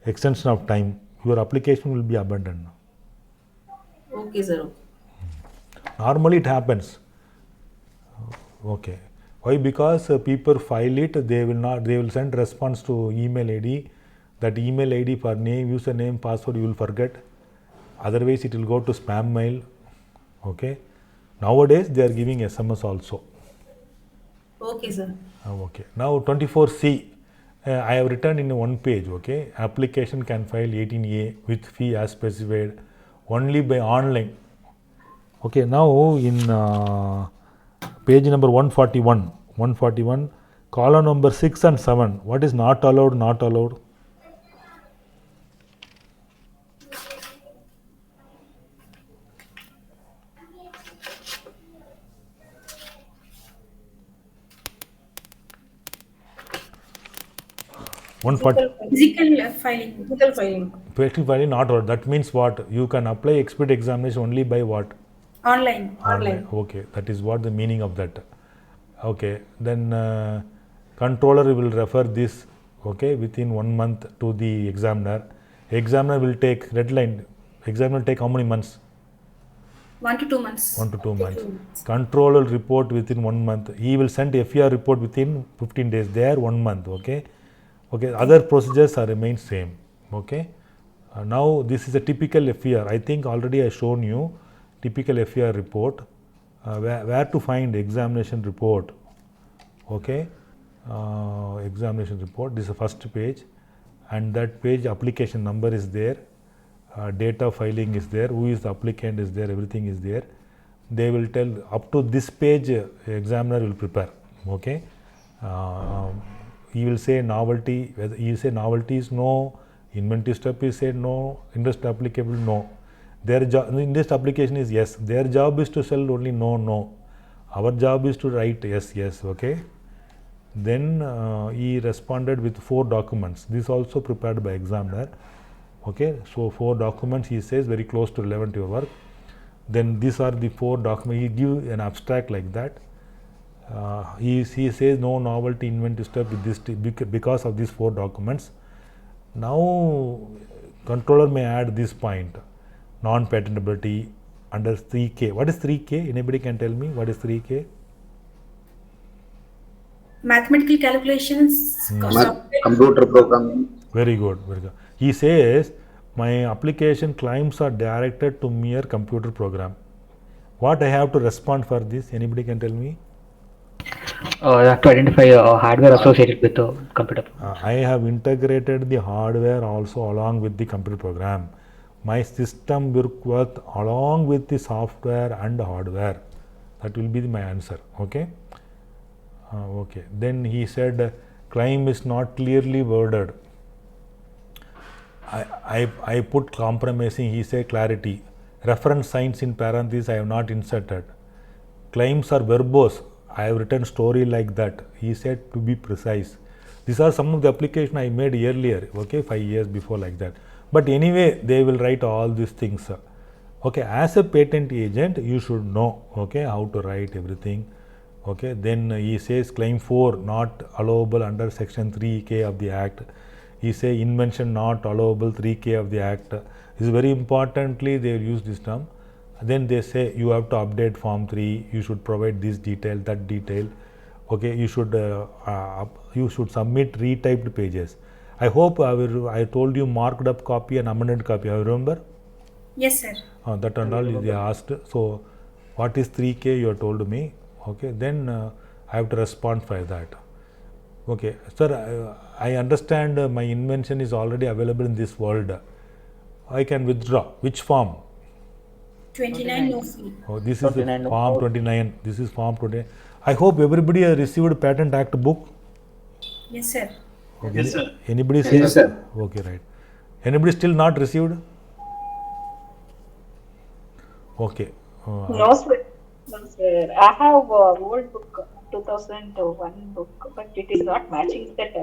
extension of time. Your application will be abandoned. Okay, sir. Normally it happens. Okay. Why? Because people file it, they will send response to email ID. That email ID for name, username, password you will forget. Otherwise it will go to spam mail. Okay. Nowadays they are giving SMS also. Okay, sir. Okay. Now 24C. I have written in 1 page. Okay. Application can file 18A with fee as specified only by online. Okay. Now in page number 141, column number 6 and 7. What is not allowed? Not allowed. Physical filing. Physical filing. Physical filing not allowed. That means what? You can apply expert examination only by what? Online. Online. Okay, that is what the meaning of that. Okay, then controller will refer this, okay, within 1 month to the examiner. Examiner will take, red line, examiner will take how many months? 1 to 2 months. 1 to 2 months. Controller report within 1 month. He will send FER report within 15 days. There 1 month. Okay. Okay. Other procedures are remain same. Okay. Now this is a typical FER. I think already I shown you typical FER report. Where to find examination report? Okay. Examination report. This is the first page, and that page application number is there. Date of filing is there, who is the applicant is there, everything is there. They will tell up to this page examiner will prepare. Okay. He will say novelty, he will say novelty is no, inventive step is said no, interest applicable no. Their job, interest application is yes. Their job is to sell only no. Our job is to write yes. Okay. Then he responded with 4 documents. This also prepared by examiner. Okay, so 4 documents he says very close to relevant to your work. Then these are the 4 documents. He give an abstract like that. He says no novelty inventive step with this because of these 4 documents. Now controller may add this point, non-patentability under 3K. What is 3K? Anybody can tell me what is 3K? Mathematical calculations. Computer programming. Very good. He says my application claims are directed to mere computer program. What I have to respond for this? Anybody can tell me? You have to identify hardware associated with the computer. I have integrated the hardware also along with the computer program. My system will work along with the software and hardware. That will be my answer. Okay. Okay. Then he said claim is not clearly worded. I put compromising, he said clarity. Reference signs in parentheses I have not inserted. Claims are verbose. I have written story like that. He said to be precise. These are some of the application I made earlier, okay, 5 years before like that. But anyway, they will write all these things. Okay, as a patent agent, you should know, okay, how to write everything. Okay, then he says claim 4 not allowable under section 3K of the Act. He say invention not allowable 3K of the Act. This is very importantly they will use this term. Then they say you have to update form 3, you should provide this detail, that detail. Okay, you should submit retyped pages. I hope I told you marked up copy and amended copy. I remember? Yes, sir. That and all they asked. So what is 3K you have told me. Okay, then I have to respond for that. Okay, sir, I understand my invention is already available in this world. I can withdraw. Which form? 29 no fee. Oh, this is form 29. This is form 29. I hope everybody has received Patent Act book. Yes, sir. Okay. Yes, sir. Anybody? Yes, sir. Okay, right. Anybody still not received? Okay. No, sir. No, sir. I have old book, 2001 book, but it is not matching that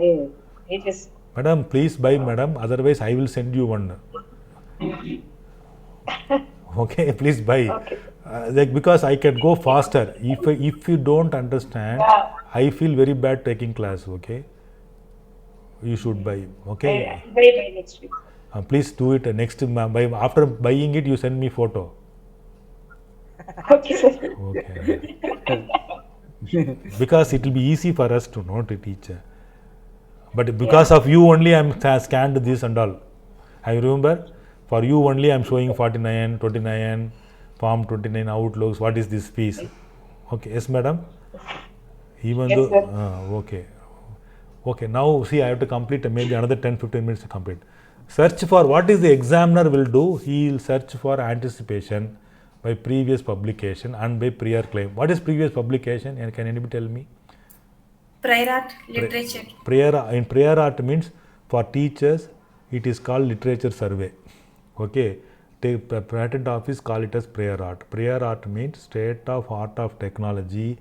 ages. Madam, please buy, madam. Otherwise, I will send you one. Okay, please buy. Okay. Like because I can go faster. If you don't understand, I feel very bad taking class. Okay, you should buy. Okay. By next week. Please do it next. After buying it, you send me photo. Okay, sir. Okay. Because it will be easy for us to know to teach. But because of you only, I am scanned this and all. I remember. For you only, I am showing 49, 29, form 29 outlooks. What is this piece? Okay, yes, madam. Even Yes, though, okay. Okay, now see, I have to complete maybe another 10-15 minutes to complete. Search for what is the examiner will do. He will search for anticipation by previous publication and by prior claim. What is previous publication? And can anybody tell me? Prior art literature. In prior art means for teachers, it is called literature survey. Okay, the patent office call it as prior art. Prior art means state of art of technology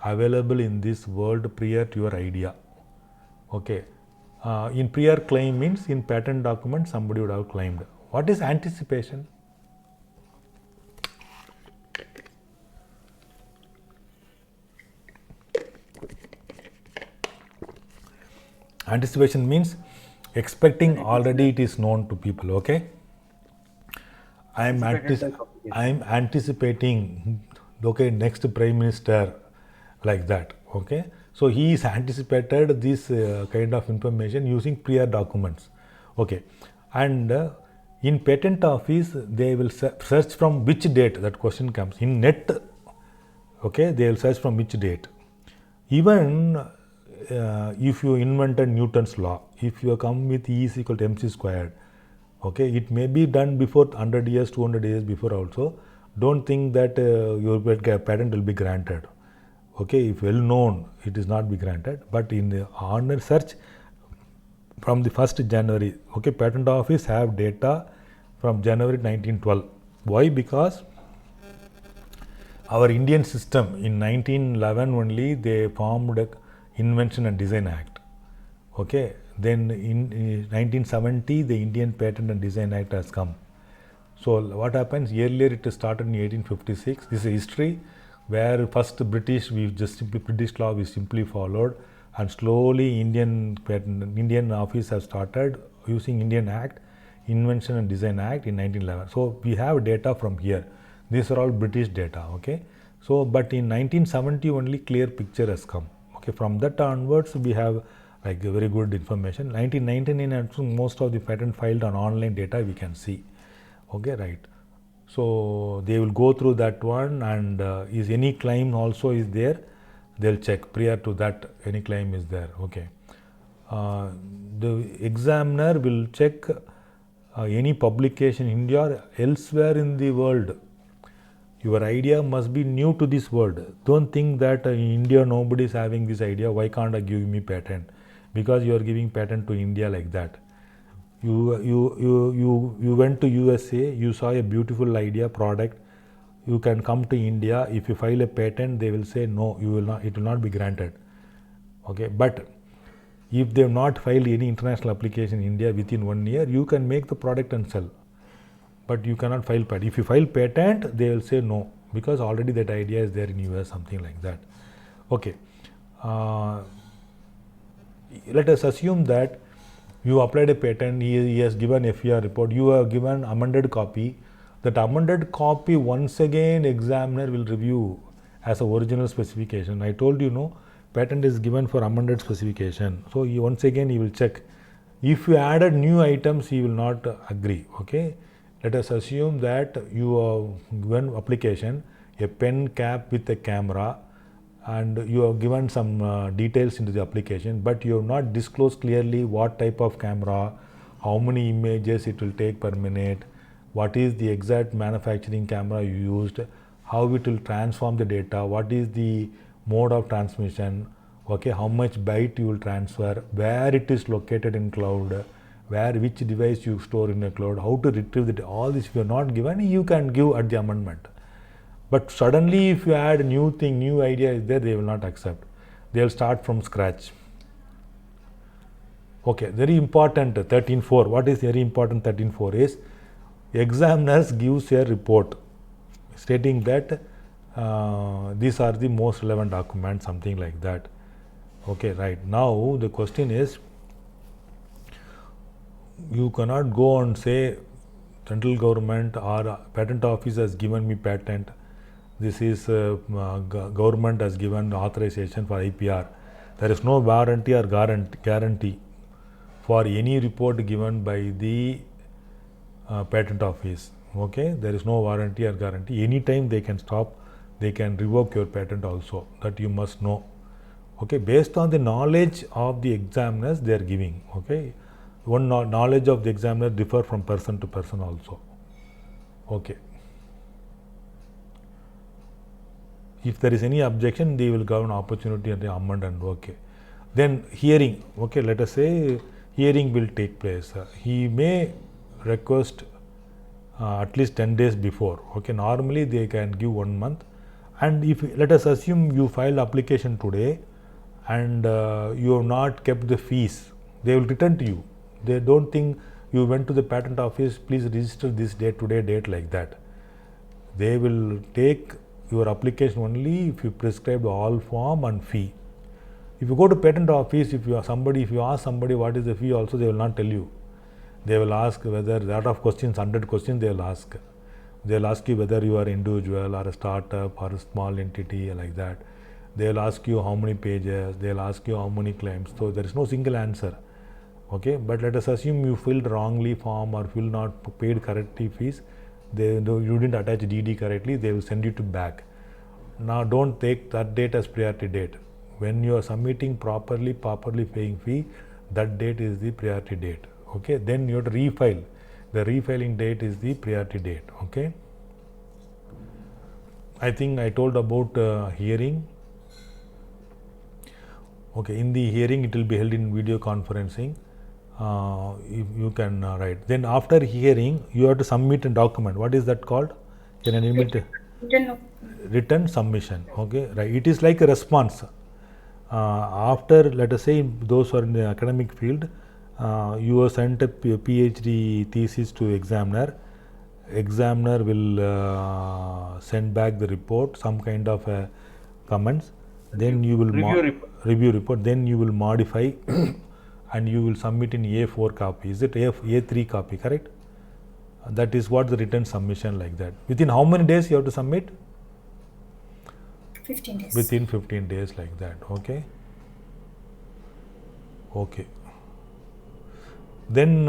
available in this world prior to your idea. Okay, In prior claim means in patent document somebody would have claimed. What is anticipation? Anticipation means expecting already it is known to people, okay? I am anticipating, okay, next prime minister, like that, okay? So he is anticipated this kind of information using prior documents, okay? And in patent office, they will search from which date, that question comes. In net, okay, they will search from which date. Even if you invented Newton's law, if you come with E is equal to mc squared, okay, it may be done before 100 years, 200 years before also. Don't think that your patent will be granted. Okay, if well known, it is not be granted. But in the honor search from the 1st January, okay, patent office have data from January 1912. Why? Because our Indian system in 1911 only they formed a Invention and Design Act. Okay, then in 1970 the Indian Patent and Design Act has come. So what happens, earlier it started in 1856. This is history where first British law we simply followed, and slowly Indian office has started using Indian Act, Invention and Design Act in 1911. So we have data from here. These are all British data, okay? So but in 1970 only clear picture has come. Okay, from that onwards we have like very good information. 1999 most of the patent filed on online data we can see. Okay, right. So they will go through that one, and is any claim also is there, they'll check prior to that any claim is there. Okay, the examiner will check any publication in India or elsewhere in the world. Your idea must be new to this world. Don't think that in India nobody is having this idea, why can't I give me patent? Because you are giving patent to India like that. You went to USA, you saw a beautiful idea, product, you can come to India, if you file a patent, they will say no, you will not, it will not be granted. Okay, but if they have not filed any international application in India within 1 year, you can make the product and sell. But you cannot file patent. If you file patent, they will say no, because already that idea is there in US, something like that. Okay, let us assume that you applied a patent, he has given FER report, you have given amended copy. That amended copy once again examiner will review as a original specification. I told you, no, patent is given for amended specification. So once again he will check. If you added new items, he will not agree. Okay, let us assume that you have given application a pen cap with a camera, and you have given some details into the application, but you have not disclosed clearly what type of camera, how many images it will take per minute, what is the exact manufacturing camera you used, how it will transform the data, what is the mode of transmission, okay, how much byte you will transfer, where it is located in cloud, which device you store in a cloud, how to retrieve it. All this if you are not given, you can give at the amendment. But suddenly if you add new thing, new idea is there, they will not accept. They will start from scratch. Okay, very important 13.4. What is very important 13.4 is examiners gives a report stating that these are the most relevant documents, something like that. Okay, right. Now the question is, you cannot go and say central government or patent office has given me patent. This is government has given authorization for IPR. There is no warranty or guarantee for any report given by the patent office. Okay, there is no warranty or guarantee. Anytime they can stop, they can revoke your patent also. That you must know. Okay, based on the knowledge of the examiners they are giving. Okay, one knowledge of the examiner differ from person to person also. Okay. If there is any objection, they will give an opportunity and amend and okay. Then hearing, okay, let us say hearing will take place. He may request at least 10 days before. Okay, normally they can give 1 month. And if let us assume you file application today and you have not kept the fees, They will return to you. They don't think you went to the patent office, please register this date, today date, like that. They will take your application only if you prescribe all form and fee. If you go to patent office, if you ask somebody what is the fee also, they will not tell you. They will ask whether, lot of questions, 100 questions they will ask. They will ask you whether you are individual or a startup or a small entity, like that. They will ask you how many pages, they will ask you how many claims. So there is no single answer. Okay, but let us assume you filled wrongly form or fill not paid correctly fees. You didn't attach DD correctly, they will send you to back. Now don't take that date as priority date. When you are submitting properly paying fee, that date is the priority date. Okay, then you have to refile. The refiling date is the priority date. Okay, I think I told about hearing. Okay, in the hearing it will be held in video conferencing. If you can write. Then after hearing, you have to submit a document. What is that called? Can I admit? Written submission. Okay, right. It is like a response. After, let us say, those who are in the academic field, you have sent a PhD thesis to examiner. Examiner will send back the report, some kind of comments. Then you will review report. Then you will modify and you will submit in A4 copy. Is it A3 copy, correct? That is what the written submission, like that. Within how many days you have to submit? 15 days. Within 15 days, like that. Okay. Okay. Then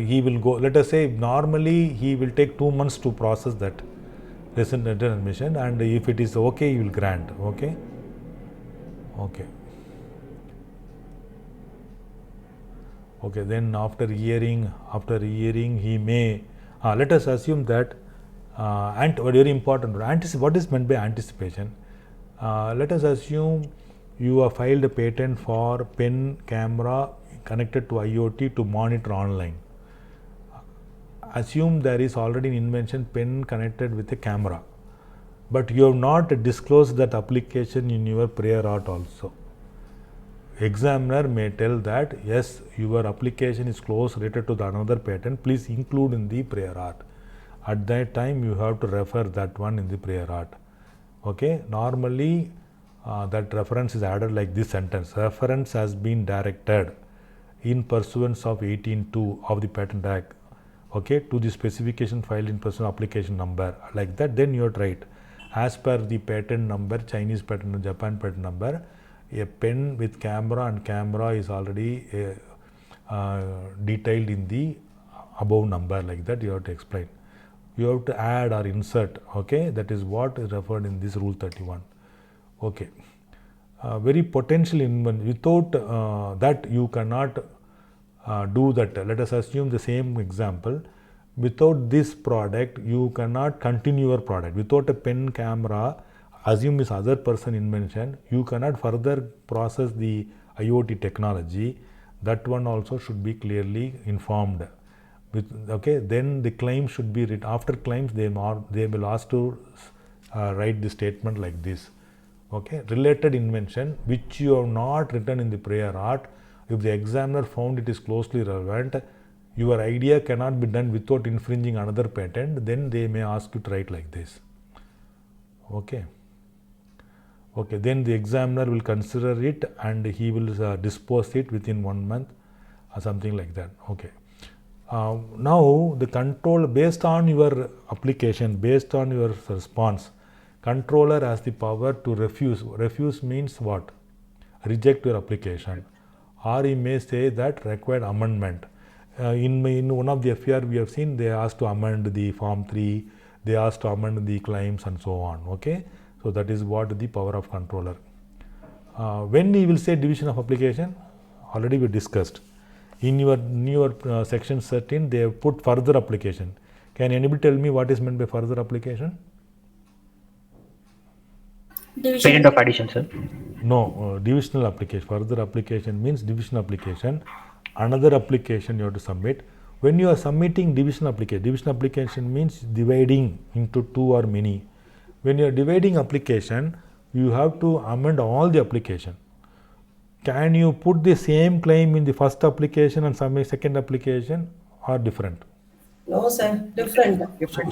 he will go, let us say normally he will take 2 months to process that written admission, and if it is okay, he will grant. Okay. Okay. Okay, then after hearing he may, let us assume that, and very important, what is meant by anticipation? Let us assume you have filed a patent for pen camera connected to IoT to monitor online. Assume there is already an invention, pen connected with a camera, but you have not disclosed that application in your prior art also. Examiner may tell that yes, your application is close related to the another patent, please include in the prior art. At that time you have to refer that one in the prior art. Okay, normally that reference is added like this sentence: reference has been directed in pursuance of 18(2) of the Patent Act, okay, to the specification filed in pursuant application number, like that. Then you have to write, as per the patent number, Chinese patent, Japan patent number, a pen with camera and camera is already detailed in the above number, like that you have to explain. You have to add or insert, okay, that is what is referred in this rule 31. Okay, very potential invention. Without that you cannot do that. Let us assume the same example. Without this product you cannot continue your product. Without a pen camera, assume this other person invention, you cannot further process the IoT technology. That one also should be clearly informed. Okay, then the claim should be written. After claims they will ask to write the statement like this. Okay, related invention which you have not written in the prior art, if the examiner found it is closely relevant, your idea cannot be done without infringing another patent, then they may ask you to write like this. Okay. Okay, then the examiner will consider it and he will dispose it within 1 month or something like that. Okay. Now the control, based on your application, based on your response, controller has the power to refuse. Refuse means what? Reject your application, or he may say that required amendment. In one of the FER we have seen, they asked to amend the form 3, they asked to amend the claims and so on. Okay, so that is what the power of controller. When he will say division of application, already we discussed. In your section 13, they have put further application. Can anybody tell me what is meant by further application? Patent of addition, sir. No, divisional application. Further application means division application. Another application you have to submit. When you are submitting division application means dividing into 2 or many. When you are dividing application, you have to amend all the application. Can you put the same claim in the first application and submit second application, or different? No, sir. Different.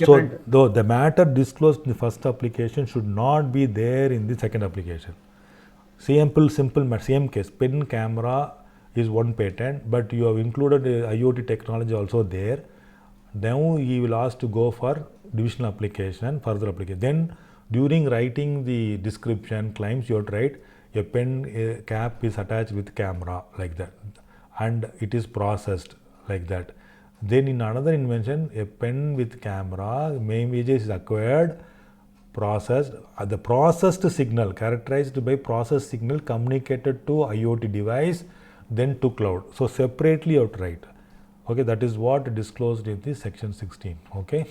So though the matter disclosed in the first application should not be there in the second application. Same case, pen camera is one patent, but you have included IoT technology also there. Then he will ask to go for divisional application and further application. Then during writing the description claims, you have to write a pen cap is attached with camera like that, and it is processed like that. Then in another invention, a pen with camera, images is acquired, processed, the processed signal characterized by processed signal communicated to IoT device, then to cloud. So separately you have to write. Okay, that is what disclosed in the section 16. Okay,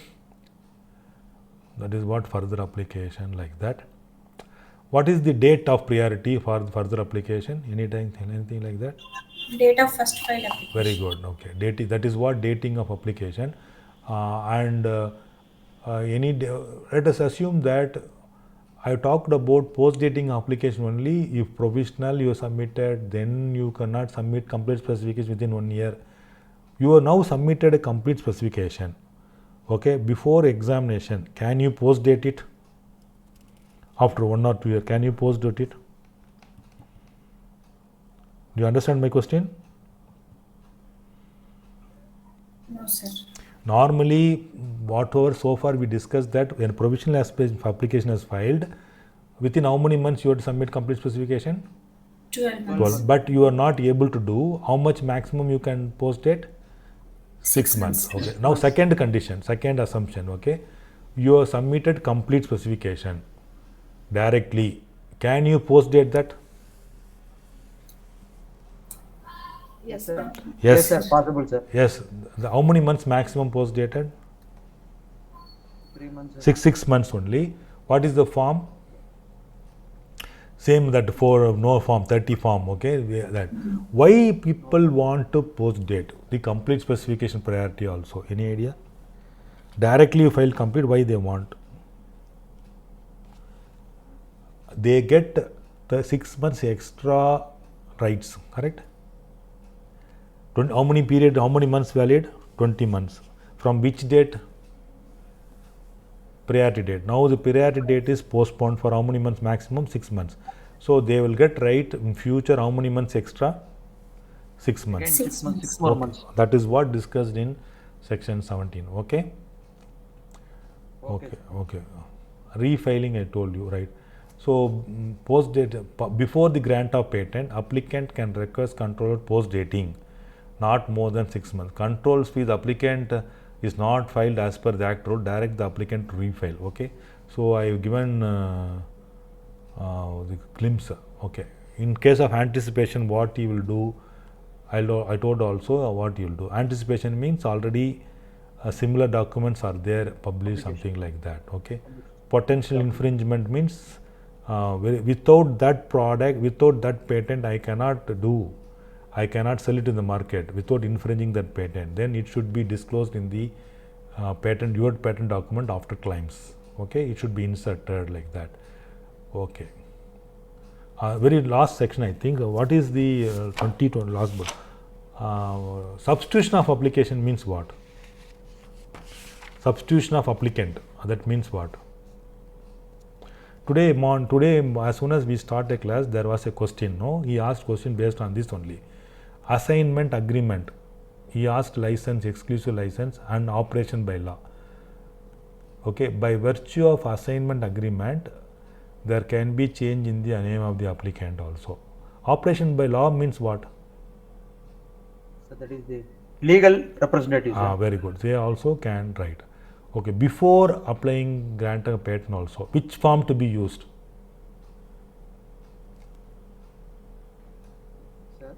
that is what further application like that. What is the date of priority for further application? Anything like that? Date of first file application. Very good. Okay, date, that is what dating of application. Let us assume that I talked about post dating application only. If provisional you submitted, then you cannot submit complete specification within 1 year. You have now submitted a complete specification. Okay, before examination, can you post date it? After 1 or 2 years, can you post date it? Do you understand my question? No, sir. Normally, whatever so far we discussed, that when provisional application is filed, within how many months you have to submit complete specification? 12 months. But you are not able to do. How much maximum you can post date? 6 months. Okay. Now second condition, second assumption. Okay, you have submitted complete specification directly. Can you post date that? Yes, sir. Yes, sir. Possible, sir. Yes. How many months maximum post dated? 3 months. Sir. 6 months only. What is the form? Same that for no form, 30 form. Okay. That. Why people want to post date? The complete specification priority also. Any idea? Directly you file complete. Why they want? They get the 6 months extra rights. Correct? How many months valid? 20 months. From which date? Priority date. Now the priority date is postponed for how many months maximum? 6 months. So they will get right in future how many months extra? 6 months. 6 months. 6 more months. That is what discussed in section 17. Okay? Okay. Refiling I told you, right? So post date, before the grant of patent, applicant can request controller post dating, not more than 6 months. Controls fee, the applicant is not filed as per the act rule, direct the applicant to refile. Okay, so I have given the glimpse. Okay, in case of anticipation, what you will do, I told also what you will do. Anticipation means already similar documents are there, published, something like that. Okay, potential infringement means without that product, without that patent, I cannot sell it in the market without infringing that patent. Then it should be disclosed in the your patent document after claims. Okay, it should be inserted like that. Okay. Very last section, I think. What is the 22 last book? Substitution of application means what? Substitution of applicant. That means what? Today, as soon as we start a class, there was a question. No, he asked question based on this only. Assignment agreement. He asked license, exclusive license, and operation by law. Okay, by virtue of assignment agreement, there can be change in the name of the applicant also. Operation by law means what? So that is the legal representative. Very good. They also can write. Okay, before applying grant a patent also, which form to be used? Sir,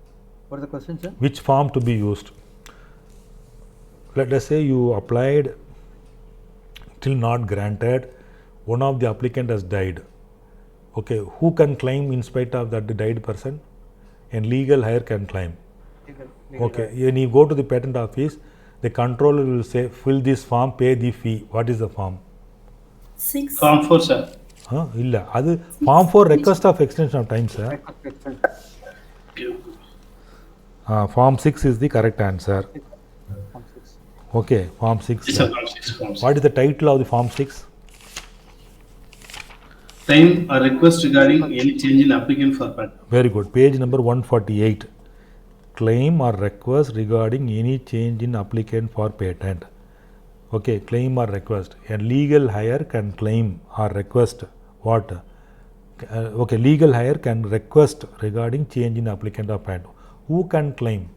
what is the question, sir? Which form to be used? Let us say you applied, still not granted, one of the applicant has died. Okay, who can claim in spite of that the died person? And legal hire can claim. Legal okay, when you go to the patent office, the controller will say, fill this form, pay the fee. What is the form? 6. Form 4, sir. Illa. That form for request of extension of time, sir. Form 6 is the correct answer. Form 6. Okay, Form 6. Yes, sir, Form 6. Form 6. What is the title of the Form 6? Claim or request regarding any change in applicant for patent. Very good. Page number 148. Claim or request regarding any change in applicant for patent. Okay, claim or request. A legal hire can claim or request what? Okay, legal hire can request regarding change in applicant or patent. Who can claim?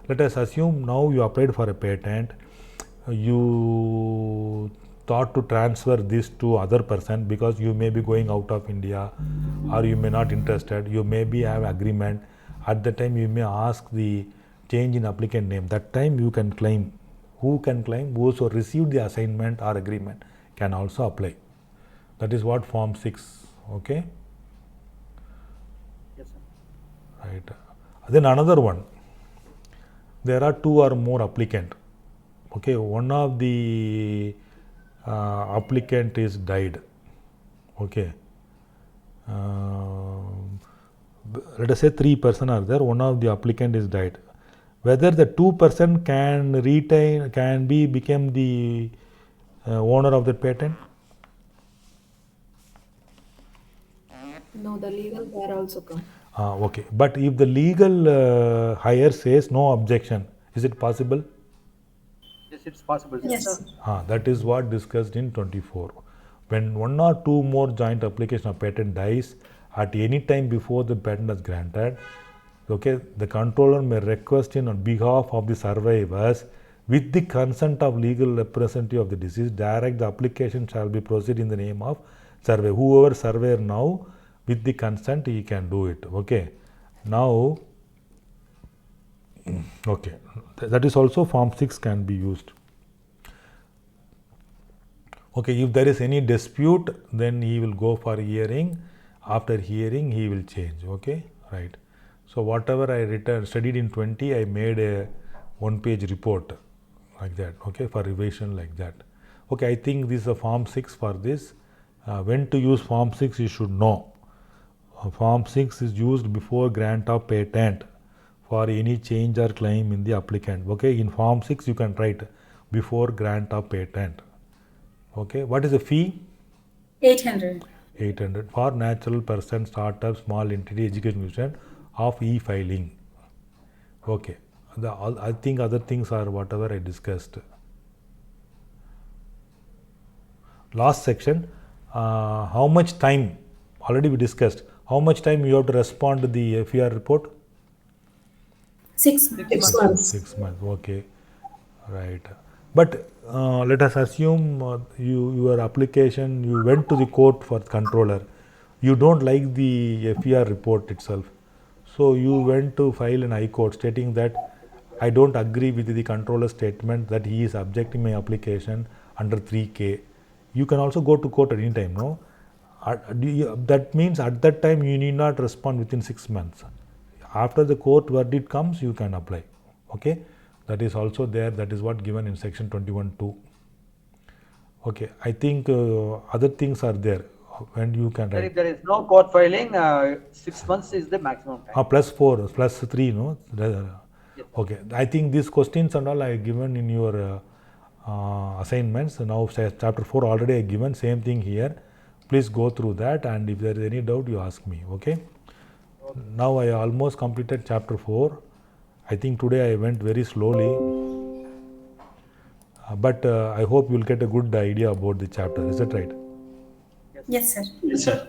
Let us assume now you applied for a patent. You thought to transfer this to other person because you may be going out of India or you may not interested. You maybe have agreement. At the time you may ask the change in applicant name. That time you can claim. Who can claim? Those who received the assignment or agreement can also apply. That is what Form 6. Okay. Yes, sir. Right. Then another one. There are two or more applicant. Okay. One of the applicant is died. Okay. Let us say 3 persons are there. One of the applicant is died. Whether the 2 person can become the owner of the patent? No, the legal hire also come. Okay. But if the legal hire says no objection, is it possible? Yes, it's possible. Yes. Sir. That is what discussed in 24. When one or two more joint application of patent dies at any time before the patent is granted, okay, the controller may request on behalf of the survivors with the consent of legal representative of the deceased, direct the application shall be proceed in the name of surveyor. Whoever surveyor now, with the consent he can do it. Okay. Now, okay, that is also Form 6 can be used. Okay, if there is any dispute, then he will go for hearing. After hearing, he will change. Okay, right. So whatever I studied in 20, I made a 1-page report like that. Okay, for revision like that. Okay, I think this is a Form 6 for this. When to use Form 6, you should know. Form 6 is used before grant of patent for any change or claim in the applicant. Okay, in Form 6 you can write before grant of patent. Okay, what is the fee? 800. 800 for natural person, startup, small entity, education institution of e-filing. Okay, I think other things are whatever I discussed. Last section, how much time, already we discussed, how much time you have to respond to the FER report? 6 months. 6 months. 6 months, okay, right. But let us assume your application, you went to the court for controller, you don't like the FER report itself, so you went to file an high court stating that I don't agree with the controller's statement that he is objecting my application under 3K. You can also go to court at any time, no? That means at that time you need not respond within 6 months. After the court verdict comes, you can apply. Okay, that is also there. That is what given in section 21(2). Okay, I think other things are there when you can Sir, write. if there is no court filing, 6 months is the maximum time. Plus 4, plus 3, no? Yes. Okay, I think these questions and all I given in your assignments. Now chapter 4 already I given, same thing here. Please go through that, and if there is any doubt you ask me. Okay. Now I almost completed chapter 4. I think today I went very slowly, but I hope you will get a good idea about the chapter. Is that right? Yes, sir. Yes, sir.